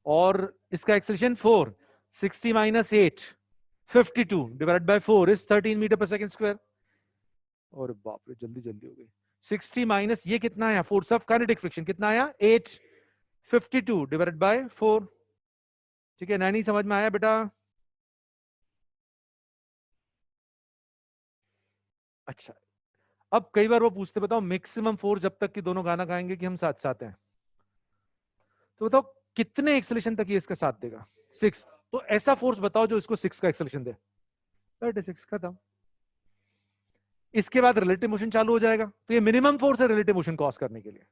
और इसका acceleration 4, 60 minus 8, 52 divide by 4 is 13 metre पर सेकंड स्क्वायर। और बाप रे जल्दी जल्दी हो गई। 60 माइनस ये कितना आया, फोर्स ऑफ काइनेटिक फ्रिक्शन कितना आया, 8, 52 डिवाइडेड बाय 4। ठीक है, नहीं समझ में आया बेटा? अच्छा, अब कई बार वो पूछते बताओ मैक्सिमम फोर्स जब तक कि दोनों गाना गाएंगे कि हम साथ साथ हैं, तो बताओ कितने एक्सेलेरेशन तक ये इसका साथ देगा? 6। तो ऐसा फोर्स बताओ जो इसको 6 का एक्सेलेरेशन दे। 36 खत्म। इसके बाद रिलेटिव मोशन चालू हो जाएगा, तो ये मिनिमम फोर्स है रिलेटिव मोशन कॉज करने के लिए।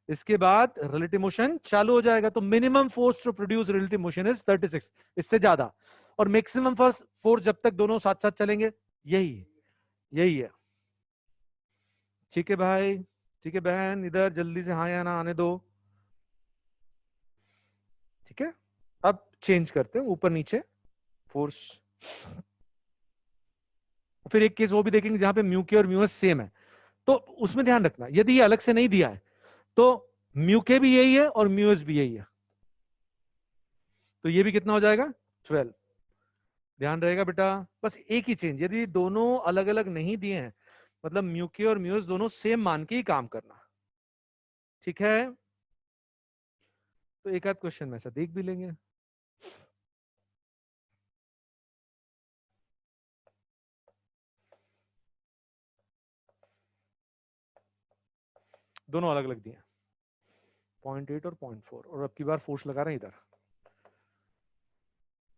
इसके बाद रिलेटिव मोशन चालू हो जाएगा, तो minimum force to produce relative motion is 36, इससे ज्यादा। और मैक्सिमम फोर्स जब तक दोनों साथ साथ चलेंगे, यही यही है। ठीक है भाई, ठीक है बहन, इधर जल्दी से हाँ या ना आने दो। ठीक है, अब चेंज करते हैं ऊपर नीचे फोर्स। फिर एक केस वो भी देखेंगे जहां पे म्यू के और म्यूएस सेम है, तो उसमें ध्यान रखना यदि ये अलग से नहीं दिया है तो म्यू के भी यही है और म्यूएस भी यही है, तो ये भी कितना हो जाएगा? 12। ध्यान रहेगा बेटा, बस एक ही चेंज, यदि दोनों अलग अलग नहीं दिए हैं मतलब म्यू के और म्यूएस दोनों सेम मान के ही काम करना। ठीक है, तो एक आध क्वेश्चन में ऐसा देख भी लेंगे। दोनों अलग अलग दिए, 0.8 और 0.4, और अब की बार फोर्स लगा रहे हैं इधर।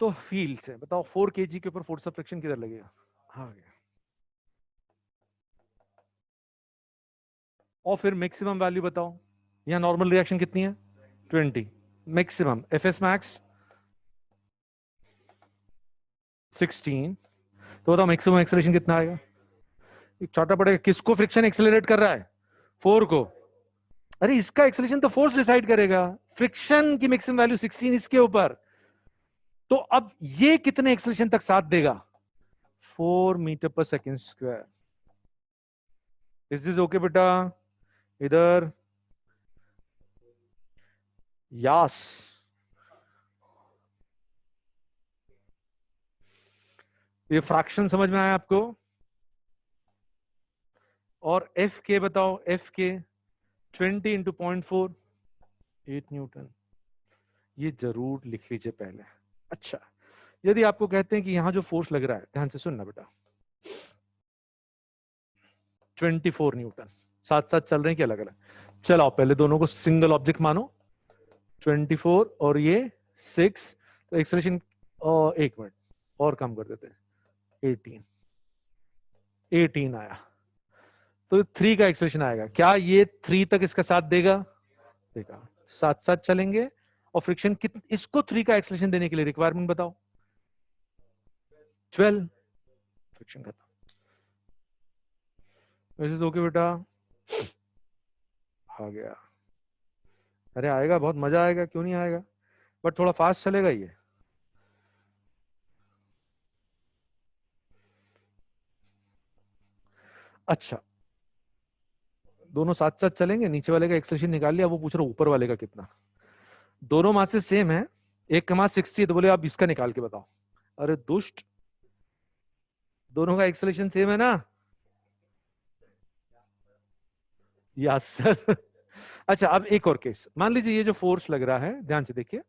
तो फील्ड से बताओ 4 kg के ऊपर फोर्स ऑफ फ्रिक्शन किधर लगेगा? हाँ गया। और फिर मैक्सिमम वैल्यू बताओ, यहाँ नॉर्मल रिएक्शन कितनी है? 20। मैक्सिमम एफ एस मैक्स 16, तो बताओ मैक्सिमम एक्सेलरेशन कितना आएगा? एक छोटा पड़ेगा, किसको फ्रिक्शन एक्सेलरेट कर रहा है? 4 को। अरे इसका एक्सेलरेशन तो फोर्स डिसाइड करेगा, फ्रिक्शन की मैक्सिमम वैल्यू 16 इसके ऊपर, तो अब ये कितने एक्सेलरेशन तक साथ देगा? 4 मीटर पर second square. Is this okay बेटा? इधर यास, ये फ्रैक्शन समझ में आया आपको? और एफ के बताओ, एफ के 20 इंटू 0.4, 8 न्यूटन। ये जरूर लिख लीजिए पहले। अच्छा, यदि आपको कहते हैं कि यहां जो फोर्स लग रहा है, ध्यान से सुनना बेटा, 24 न्यूटन, साथ साथ चल रहे हैं कि अलग अलग? चलो पहले दोनों को सिंगल ऑब्जेक्ट मानो, 24 और ये 6, तो एक्सेलरेशन, एक मिनट और कम कर देते हैं, 18, 18 आया, तो 3 का एक्सेलरेशन आएगा। क्या ये 3 तक इसका साथ देगा? देगा। साथ साथ चलेंगे। और फ्रिक्शन कित इसको 3 का एक्सेलरेशन देने के लिए रिक्वायरमेंट बताओ? 12। फ्रिक्शन खत्म। वैसे ओके बेटा, आ गया। अरे आएगा, बहुत मजा आएगा, क्यों नहीं आएगा, बट थोड़ा फास्ट चलेगा ये। अच्छा, दोनों साथ साथ चलेंगे, नीचे वाले का एक्सेलरेशन निकाल लिया, वो पूछ रहा ऊपर वाले का कितना। दोनों मासेस सेम है, एक का मास 60 है, तो बोले आप इसका निकाल के बताओ। अरे दुष्ट, दोनों का एक्सेलरेशन सेम है ना? Yes sir. अच्छा, अब एक और केस, मान लीजिए ये जो फोर्स लग रहा है, ध्यान से देखिए,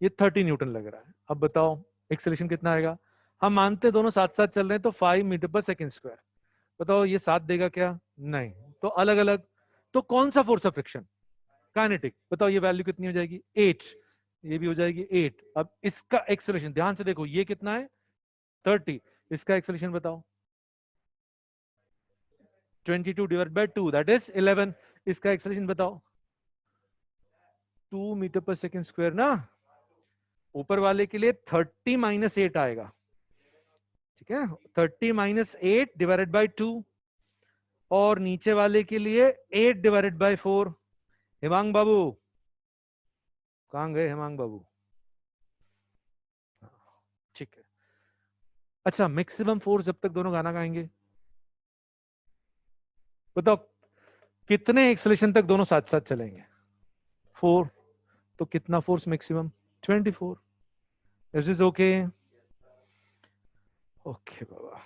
ये 30 न्यूटन लग रहा है। अब बताओ एक्सेलरेशन कितना आएगा? हम मानते हैं दोनों साथ साथ चल रहे हैं, तो 5 मीटर पर सेकेंड स्क्वायर। बताओ ये साथ देगा क्या? नहीं, तो अलग अलग। तो कौन सा फोर्स ऑफ फ्रिक्शन? काइनेटिक। बताओ ये वैल्यू कितनी हो जाएगी? 8। ये भी हो जाएगी 8। अब इसका एक्सेलरेशन ध्यान से देखो, ये कितना है? 30। इसका एक्सेलरेशन बताओ? 22 डिवाइड बाय 2 दैट इज 11। इसका एक्सेलरेशन बताओ? 2 मीटर पर सेकेंड स्क्वायर ना। ऊपर वाले के लिए 30 माइनस 8 आएगा, ठीक है, 30 माइनस 8 डिवाइडेड बाई 2, और नीचे वाले के लिए 8 डिवाइडेड बाई 4। हेमांग बाबू, कहां गए हेमांग बाबू? ठीक है। अच्छा, मैक्सिमम फोर्स जब तक दोनों गाना गाएंगे, बताओ कितने एक्सेलेरेशन तक दोनों साथ साथ चलेंगे? 4। तो कितना force maximum? 24। Is this okay? Okay बाबा।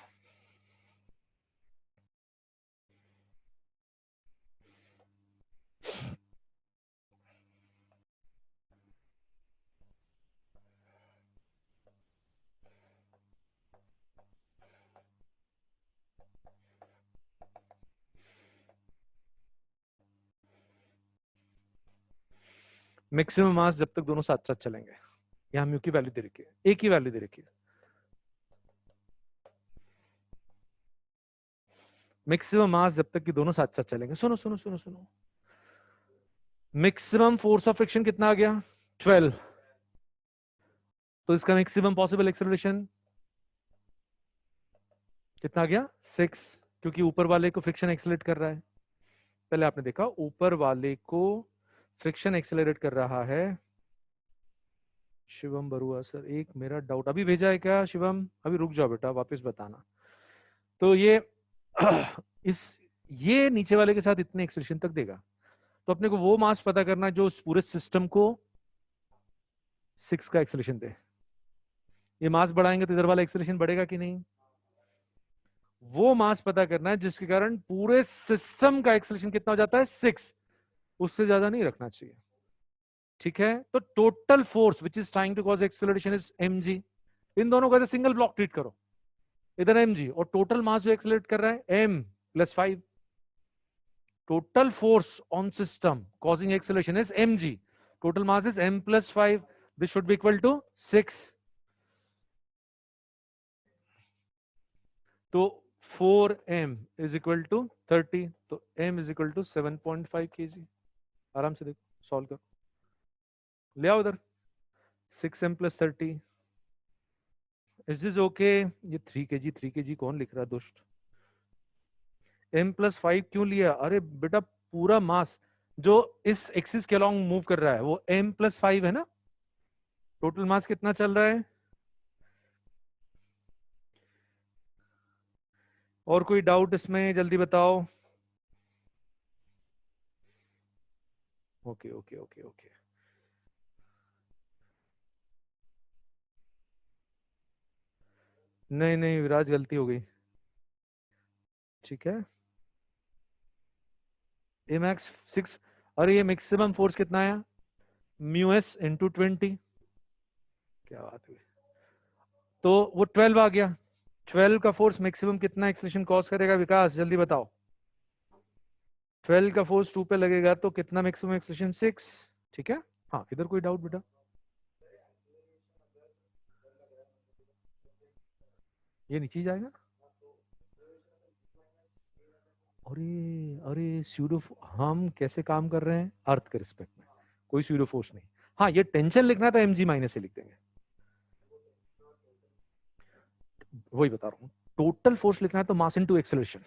मैक्सिमम मास जब तक दोनों साथ साथ चलेंगे, यहाँ म्यू की वैल्यू दे रखी है, एक ही वैल्यू दे रखी है। मैक्सिमम मास जब तक कि दोनों साथ साथ चलेंगे, सुनो सुनो सुनो सुनो, मैक्सिमम फोर्स ऑफ फ्रिक्शन कितना आ गया 12, तो इसका मैक्सिमम पॉसिबल एक्सेलरेशन कितना आ गया 6, क्योंकि ऊपर वाले को फ्रिक्शन एक्सेलरेट कर रहा है। पहले आपने देखा ऊपर वाले को फ्रिक्शन एक्सेलरेट कर रहा है। शिवम बरुआ सर, एक मेरा डाउट अभी भेजा है क्या शिवम? अभी रुक जाओ बेटा, वापस बताना। तो ये ये नीचे वाले के साथ इतने एक्सेलरेशन तक देगा, तो अपने को वो मास पता करना है जो उस पूरे सिस्टम को 6 का एक्सेलरेशन दे। ये मास बढ़ाएंगे तो इधर वाला एक्सेलरेशन बढ़ेगा कि नहीं? वो मास पता करना है जिसके कारण पूरे सिस्टम का एक्सेलरेशन कितना हो जाता है 6, उससे ज्यादा नहीं रखना चाहिए। ठीक है, तो total force which is trying to cause acceleration is mg। इन दोनों का सिंगल ब्लॉक ट्रीट करो, इधर mg और टोटल मास जो एक्सेलरेट कर रहा है m + 5। Total force on system causing acceleration is mg, total mass is m + 5, this should be equal to 6। तो 4m इज इक्वल टू 30, तो m is equal to 7.5 kg। आराम से देखो, सॉल्व करो, ले आओ इधर 6m + 30 इज दिस ओके? ये 3 kg कौन लिख रहा है दुष्ट? m + 5 क्यों लिया? अरे बेटा पूरा मास जो इस एक्सिस के अलॉन्ग मूव कर रहा है वो m + 5 है ना। टोटल मास कितना चल रहा है? और कोई डाउट इसमें जल्दी बताओ। ओके ओके ओके ओके, नहीं नहीं विराज गलती हो गई। ठीक है, ए मैक्स 6, अरे ये मैक्सिमम फोर्स कितना है? μs × 20, क्या बात हुई, तो वो 12 आ गया। 12 का फोर्स मैक्सिमम कितना एक्सेलरेशन कॉज करेगा विकास, जल्दी बताओ। 12 का फोर्स 2 पे लगेगा तो कितना मैक्सिमम एक्सेलरेशन 6। ठीक है, हाँ इधर कोई डाउट बेटा? ये नीचे जाएगा। अरे अरे स्यूडो, हम कैसे काम कर रहे हैं अर्थ के रिस्पेक्ट में, कोई स्यूडो फोर्स नहीं। हाँ ये टेंशन लिखना है तो mg- से लिख देंगे, वही बता रहा हूँ। टोटल फोर्स लिखना है तो मास इनटू एक्सेलरेशन,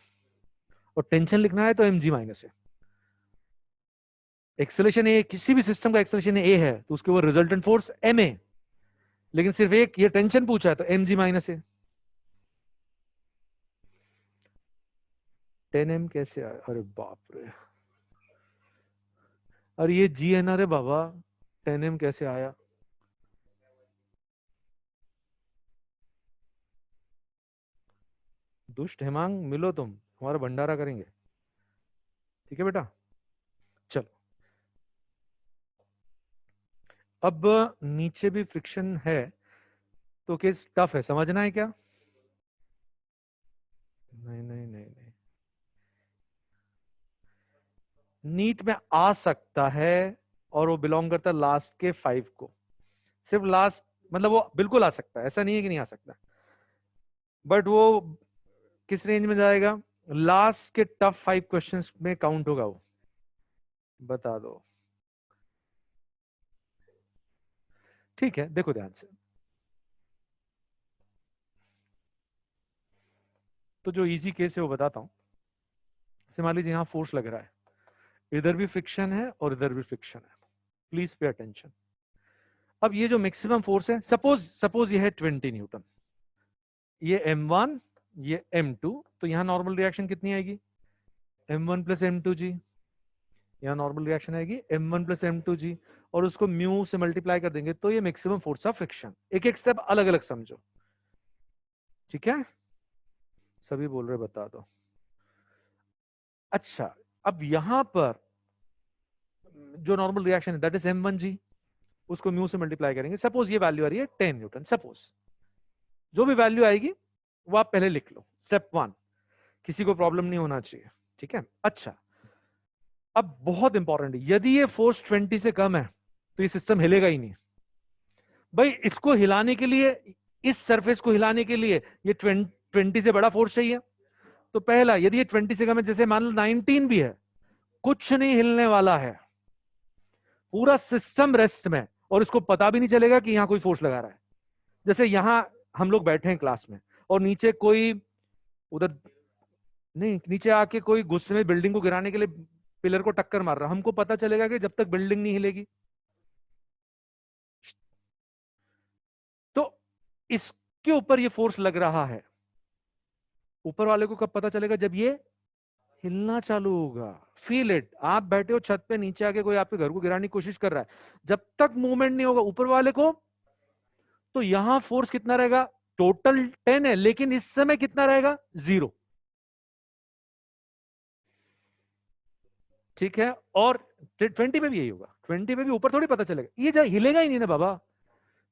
और टेंशन लिखना है तो mg- से। एक्सेलरेशन ए, किसी भी सिस्टम का एक्सेलरेशन ए है तो उसके ऊपर रिजल्टेंट फोर्स ma, लेकिन सिर्फ एक ये टेंशन पूछा है तो mg- से। 10m कैसे आया? अरे बाप रे, अरे ये जी है ना रे बाबा, 10m कैसे आया? दुष्ट हेमांग मिलो, तुम हमारा भंडारा करेंगे। ठीक है बेटा, चलो अब नीचे भी फ्रिक्शन है तो केस टफ है, समझना है क्या? नहीं नहीं नहीं नहीं, नीट में आ सकता है, और वो बिलोंग करता है लास्ट के 5 को, सिर्फ लास्ट, मतलब वो बिल्कुल आ सकता है, ऐसा नहीं है कि नहीं आ सकता, बट वो किस रेंज में जाएगा? लास्ट के टफ 5 क्वेश्चंस में काउंट होगा वो, बता दो। ठीक है, देखो ध्यान से, तो जो इजी केस है वो बताता हूं। जैसे मान लीजिए यहां फोर्स लग रहा है, इधर भी फ्रिक्शन है और इधर भी फ्रिक्शन है, प्लीज पे अटेंशन। अब ये जो मैक्सिमम फोर्स है, सपोज सपोज ये है 20 न्यूटन, ये m1 ये m2, तो यहां नॉर्मल रिएक्शन कितनी आएगी? m1 + m2g, यहाँ नॉर्मल रिएक्शन आएगी m1 + m2g, और उसको म्यू से मल्टीप्लाई कर देंगे तो ये मैक्सिमम फोर्स ऑफ फ्रिक्शन। एक एक स्टेप अलग अलग समझो, ठीक है? सभी बोल रहे बता दो। अच्छा, अब यहां पर जो नॉर्मल रिएक्शन है दैट इज m1g, उसको म्यू से मल्टीप्लाई करेंगे। सपोज ये वैल्यू आ रही है 10 न्यूटन, सपोज जो भी वैल्यू आएगी वो आप पहले लिख लो, स्टेप 1, किसी को प्रॉब्लम नहीं होना चाहिए। ठीक है, अच्छा अब बहुत इंपॉर्टेंट, यदि ये फोर्स 20 से कम है तो ये सिस्टम हिलेगा ही नहीं भाई। इसको हिलाने के लिए, इस सरफेस को हिलाने के लिए ये 20 से बड़ा फोर्स चाहिए। तो पहला, यदि ये 20 से कम है, जैसे मान लो 19 भी है, कुछ नहीं हिलने वाला है, पूरा सिस्टम रेस्ट में, और इसको पता भी नहीं चलेगा कि यहां कोई फोर्स लगा रहा है। जैसे यहां हम लोग बैठे हैं क्लास में, और नीचे कोई उधर नहीं, नीचे आके कोई गुस्से में बिल्डिंग को गिराने के लिए पिलर को टक्कर मार रहा, हमको पता चलेगा कि जब तक बिल्डिंग नहीं हिलेगी। तो इसके ऊपर ये फोर्स लग रहा है, ऊपर वाले को कब पता चलेगा? जब ये हिलना चालू होगा। Feel it. आप बैठे हो छत पे, नीचे आके कोई आपके घर को गिराने की कोशिश कर रहा है, जब तक मूवमेंट नहीं होगा ऊपर वाले को, तो यहां फोर्स कितना रहेगा? टोटल 10 है, लेकिन इस समय कितना रहेगा? 0। ठीक है। और 20 पे भी यही होगा, 20 पे भी ऊपर थोड़ी पता चलेगा, ये हिलेगा ही नहीं ना बाबा।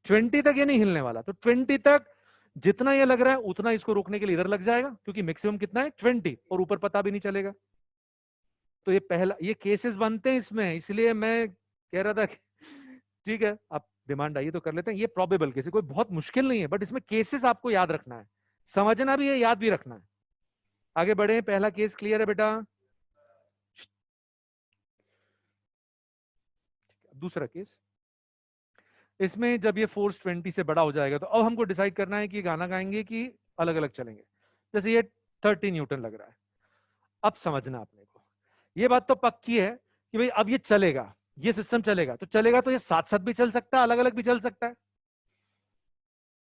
20 तक ये नहीं हिलने वाला, तो 20 तक जितना ये लग रहा है उतना इसको रोकने के लिए इधर लग जाएगा, क्योंकि मैक्सिमम कितना है? 20, और ऊपर पता भी नहीं चलेगा। तो ये पहला, ये केसेस बनते हैं इसमें, इसलिए मैं कह रहा था कि ठीक है, आप डिमांड आई तो कर लेते हैं। ये प्रोबेबल केस, कोई बहुत मुश्किल नहीं है, बट इसमें केसेस आपको याद रखना है, समझना भी है, याद भी रखना है। आगे बढ़े, पहला केस क्लियर है बेटा। दूसरा केस, इसमें जब ये फोर्स 20 से बड़ा हो जाएगा, तो अब हमको डिसाइड करना है कि गाना गाएंगे कि अलग अलग चलेंगे। जैसे ये 30 न्यूटन लग रहा है, अब समझना अपने को, ये बात तो पक्की है कि भाई अब ये चलेगा, ये सिस्टम चलेगा, तो चलेगा तो ये साथ साथ भी चल सकता है, अलग अलग भी चल सकता है।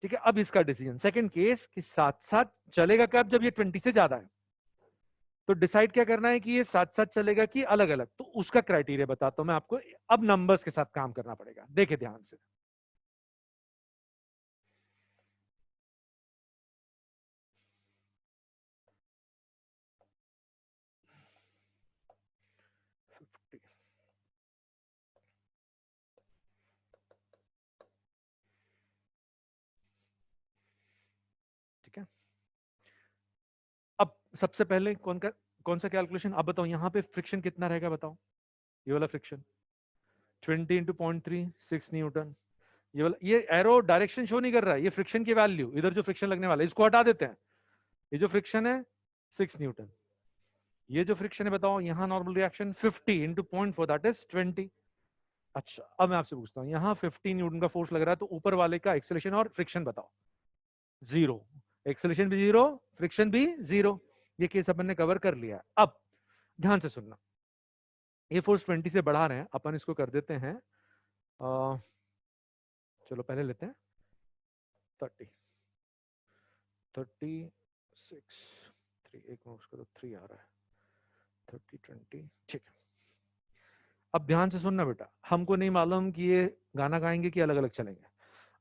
ठीक है, अब इसका डिसीजन, सेकंड केस, कि साथ साथ चलेगा कब? जब ये 20 से ज्यादा है। तो डिसाइड क्या करना है कि ये साथ साथ चलेगा कि अलग अलग, तो उसका क्राइटेरिया बताता हूं मैं आपको। अब नंबर्स के साथ काम करना पड़ेगा, देखे ध्यान से। ठीक है, अब सबसे पहले कौन सा कैलकुलेशन? अब बताओ यहां पे फ्रिक्शन कितना रहेगा, बताओ। ये वाला फ्रिक्शन 20 इंटू 0.3, 6 न्यूटन। ये वाला, ये एरो डायरेक्शन शो नहीं कर रहा है, ये फ्रिक्शन की वैल्यू, इधर जो फ्रिक्शन लगने वाला है इसको हटा देते हैं। ये जो फ्रिक्शन है 6 न्यूटन, ये जो फ्रिक्शन है बताओ, यहाँ normal reaction 50 into 0.4, that is 20। अच्छा, अब मैं आपसे पूछता हूँ, यहाँ 50 न्यूटन का फोर्स लग रहा है, तो ऊपर वाले का एक्सेलरेशन और फ्रिक्शन बताओ। 0। एक्सेलरेशन भी 0, फ्रिक्शन भी 0। ये केस अपन ने कवर कर लिया। अब ध्यान से सुनना, ये फोर्स 20 से बढ़ा रहे हैं, अपन इसको कर देते हैं चलो पहले लेते हैं 30, 36, 3, एक मिनट, उसका तो 3 आ रहा है, 30, 20, ठीक है। अब ध्यान से सुनना बेटा, हमको नहीं मालूम कि ये गाना गाएंगे कि अलग अलग चलेंगे।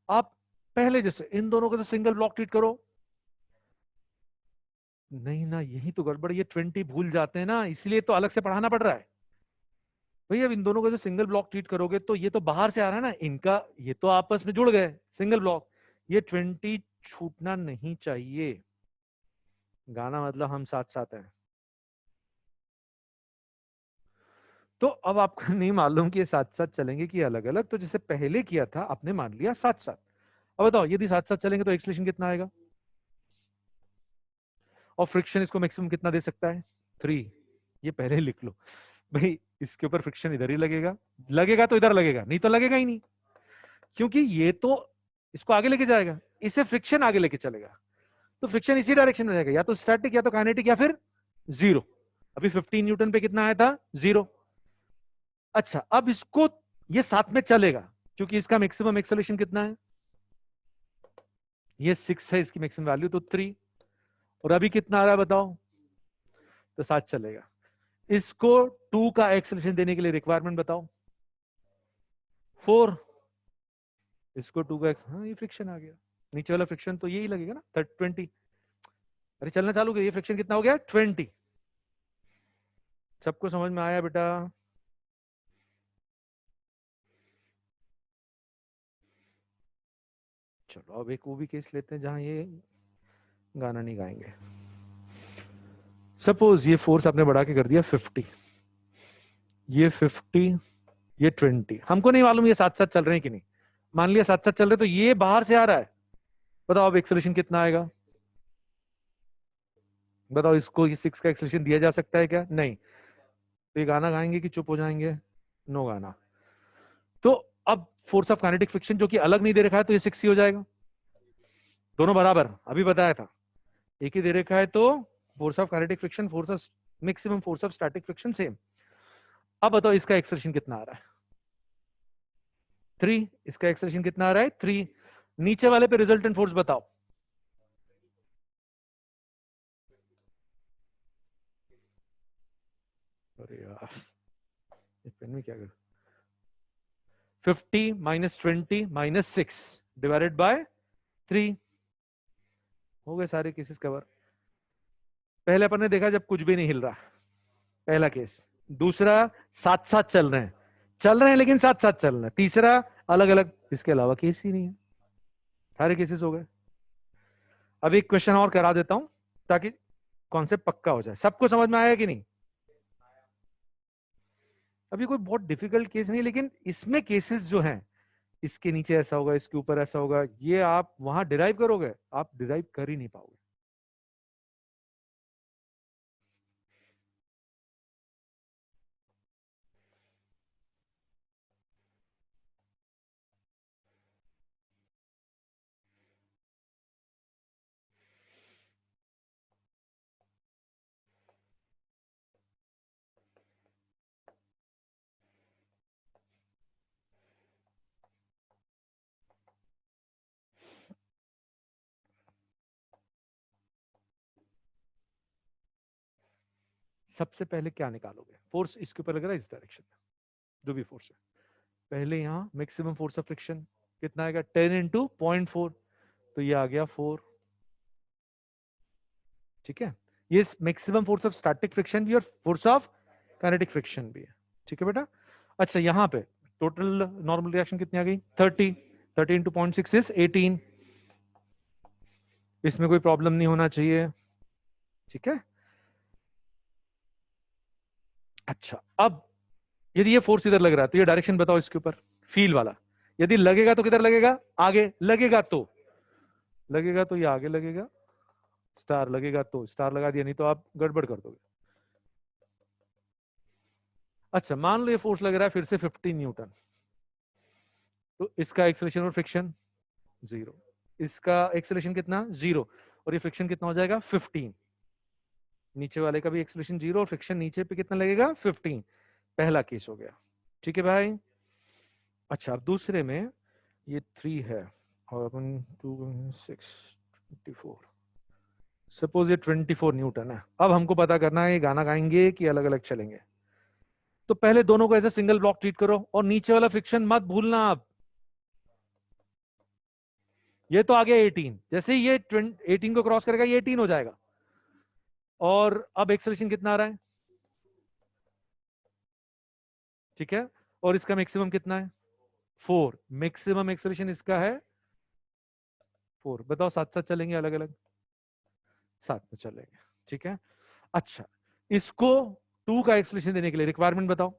आप पहले जैसे इन दोनों को सिंगल ब्लॉक ट्रीट करो। नहीं ना, यही तो गड़बड़, ये 20 भूल जाते हैं ना, इसलिए तो अलग से पढ़ाना पड़ रहा है। भैया अब इन दोनों को जो सिंगल ब्लॉक ट्रीट करोगे, तो ये तो बाहर से आ रहा है ना इनका, ये तो आपस में जुड़ गए सिंगल ब्लॉक, ये 20 छूटना नहीं चाहिए। गाना मतलब हम साथ साथ हैं। तो अब आपको नहीं मालूम कि ये साथ साथ चलेंगे कि अलग अलग, तो जैसे पहले किया था आपने मान लिया साथ साथ। अब बताओ, यदि साथ साथ चलेंगे तो एक्सेलरेशन कितना आएगा? और फ्रिक्शन इसको मैक्सिमम कितना दे सकता है? 3। ये पहले ही लिख लो भाई, इसके ऊपर फ्रिक्शन इधर ही लगेगा, लगेगा तो इधर लगेगा, नहीं तो लगेगा ही नहीं, क्योंकि ये तो इसको आगे लेके जाएगा, इसे फ्रिक्शन आगे लेके चलेगा, तो फ्रिक्शन इसी डायरेक्शन में रहेगा, या तो स्टैटिक या तो काइनेटिक या फिर 0। अभी 15 न्यूटन पे कितना आया था? 0। अच्छा, अब इसको, ये साथ में चलेगा, क्योंकि इसका मैक्सिमम एक्सेलरेशन कितना है? ये 6 है, इसकी मैक्सिमम वैल्यू तो 3, और अभी कितना आ रहा है बताओ? तो साथ चलेगा। इसको 2 का एक्सेलरेशन देने के लिए रिक्वायरमेंट बताओ। 4। इसको 2 का हाँ, ये फ्रिक्शन आ गया, नीचे वाला फ्रिक्शन तो यही लगेगा ना, 20। अरे चलना चालू करिए, फ्रिक्शन कितना हो गया? 20। सबको समझ में आया बेटा? चलो अब एक वो भी केस लेते हैं जहां ये गाना नहीं गाएंगे। सपोज ये फोर्स आपने बढ़ा के कर दिया 50, ये 50 ये 20, हमको नहीं मालूम ये साथ साथ चल रहे हैं कि नहीं। मान लिया साथ साथ चल रहे तो ये बाहर से आ रहा है, बताओ अब एक्सेलरेशन कितना आएगा। बताओ इसको ये 6 का एक्सेलरेशन दिया जा सकता है क्या? नहीं। तो ये गाना गाएंगे कि चुप हो जाएंगे? नो गाना। तो अब फोर्स ऑफ काइनेटिक फ्रिक्शन जो कि अलग नहीं दे रखा है तो ये 6 ही हो जाएगा। दोनों बराबर अभी बताया था, एक ही दे रखा है तो force of kinetic friction, force of maximum force of static friction same. अब बताओ इसका एक्सेलरेशन कितना आ रहा है? 3। इसका एक्सेलरेशन कितना आ रहा है? 3। नीचे वाले पे रिजल्टेंट फोर्स बताओ। अरे यार पेन में क्या कर, 50 माइनस 20 माइनस 6 डिवाइडेड बाय 3। हो गए सारे केसेस कवर। पहले अपन ने देखा जब कुछ भी नहीं हिल रहा, पहला केस। दूसरा साथ साथ चल रहे हैं, चल रहे हैं लेकिन साथ साथ चल रहे हैं। तीसरा अलग अलग, इसके अलावा केस ही नहीं है। सारे केसेस हो गए। अब एक क्वेश्चन और करा देता हूं ताकि कॉन्सेप्ट पक्का हो जाए। सबको समझ में आया कि नहीं? अभी कोई बहुत डिफिकल्ट केस नहीं, लेकिन इसमें केसेस जो हैं, इसके नीचे ऐसा होगा, इसके ऊपर ऐसा होगा, ये आप वहां डिराइव करोगे, आप डिराइव कर ही नहीं पाओगे। सबसे पहले क्या निकालोगे? फोर्स इसके ऊपर लग रहा है इस डायरेक्शन में, जो भी फोर्स है। पहले यहां मैक्सिमम फोर्स ऑफ फ्रिक्शन कितना आएगा? 10 इंटू 0.4, तो ये आ गया 4। ठीक है, ये maximum force of static friction भी और फोर्स ऑफ काइनेटिक फ्रिक्शन भी है। ठीक है बेटा। अच्छा यहाँ पे टोटल नॉर्मल रिएक्शन कितनी आ गई? 30। 30 इंटू 0.6 इज 18। इसमें कोई प्रॉब्लम नहीं होना चाहिए। ठीक है। अच्छा अब यदि ये फोर्स इधर लग रहा है तो ये डायरेक्शन बताओ इसके ऊपर, फील वाला। यदि लगेगा तो किधर लगेगा? आगे लगेगा तो, लगेगा तो ये आगे लगेगा। स्टार लगेगा तो स्टार लगा दिया, नहीं तो आप गड़बड़ कर दोगे। अच्छा मान लो ये फोर्स लग रहा है फिर से 15 न्यूटन, तो इसका एक्सेलरेशन और फ्रिक्शन 0। इसका एक्सेलरेशन कितना? 0। और ये फ्रिक्शन कितना हो जाएगा? 15। नीचे वाले का भी एक्सेलरेशन 0 और फ्रिक्शन नीचे पे कितना लगेगा? 15। पहला केस हो गया। ठीक है भाई। अच्छा अब दूसरे में ये 3 है और अपन 2 6 24, सपोज ये 24 न्यूटन है। अब हमको पता करना है ये गाना गाएंगे कि अलग अलग चलेंगे। तो पहले दोनों को ऐसे सिंगल ब्लॉक ट्रीट करो और नीचे वाला फ्रिक्शन मत भूलना। आप ये तो आ गया 18, जैसे ही ये 18 को क्रॉस करेगा ये 18 हो जाएगा। और अब एक्सेलरेशन कितना आ रहा है? ठीक है। और इसका मैक्सिमम कितना है? 4। मैक्सिमम एक्सेलरेशन इसका है 4। बताओ साथ साथ चलेंगे अलग अलग? साथ में चलेंगे। ठीक है। अच्छा इसको 2 का एक्सेलरेशन देने के लिए रिक्वायरमेंट बताओ।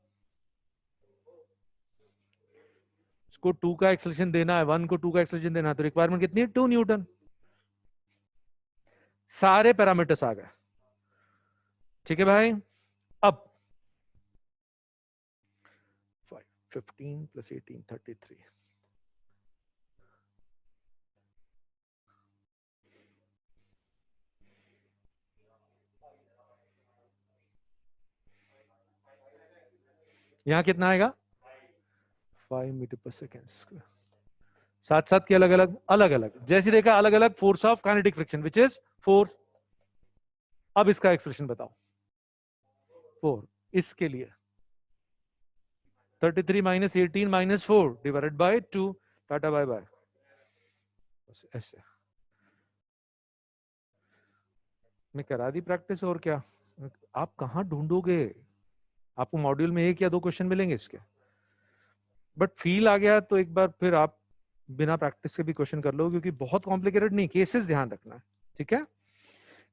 इसको 2 का एक्सेलरेशन देना है, 1 को 2 का एक्सेलरेशन देना है, तो रिक्वायरमेंट कितनी है? 2 न्यूटन। सारे पैरामीटर्स आ गए। ठीक है भाई। अब 15 प्लस 18 33। यहां कितना आएगा? 5 मीटर पर सेकेंड स्क्वायर। साथ साथ के अलग अलग, अलग अलग जैसे देखा, अलग अलग force of kinetic friction which is 4। अब इसका एक्सप्रेशन बताओ। 4 इसके लिए 33 माइनस 18 माइनस 4 divided by 2। Tata bye bye. ऐसे मैं करा दी प्रैक्टिस, और क्या। आप कहां ढूंढोगे? आपको मॉड्यूल में 1 या 2 क्वेश्चन मिलेंगे इसके। बट फील आ गया तो एक बार फिर आप बिना प्रैक्टिस के भी क्वेश्चन कर लो, क्योंकि बहुत कॉम्प्लिकेटेड नहीं, केसेस ध्यान रखना है। ठीक है।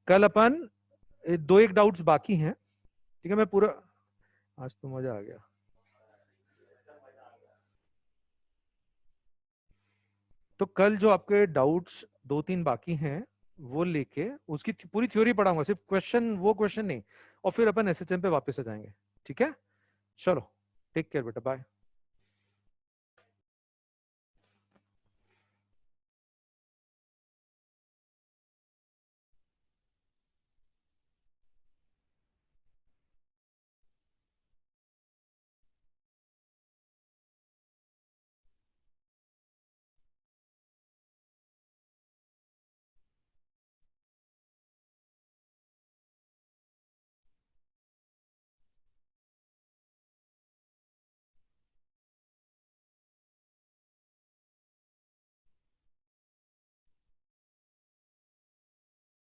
कल अपन 2-1 डाउट्स बाकी हैं। ठीक है मैं पूरा, आज तो मजा आ गया। तो कल जो आपके डाउट्स 2-3 बाकी हैं वो लेके उसकी पूरी थ्योरी पढ़ाऊंगा, सिर्फ क्वेश्चन, वो क्वेश्चन नहीं, और फिर अपन एसएचएम पे वापस आ जाएंगे। ठीक है, चलो टेक केयर बेटा, बाय।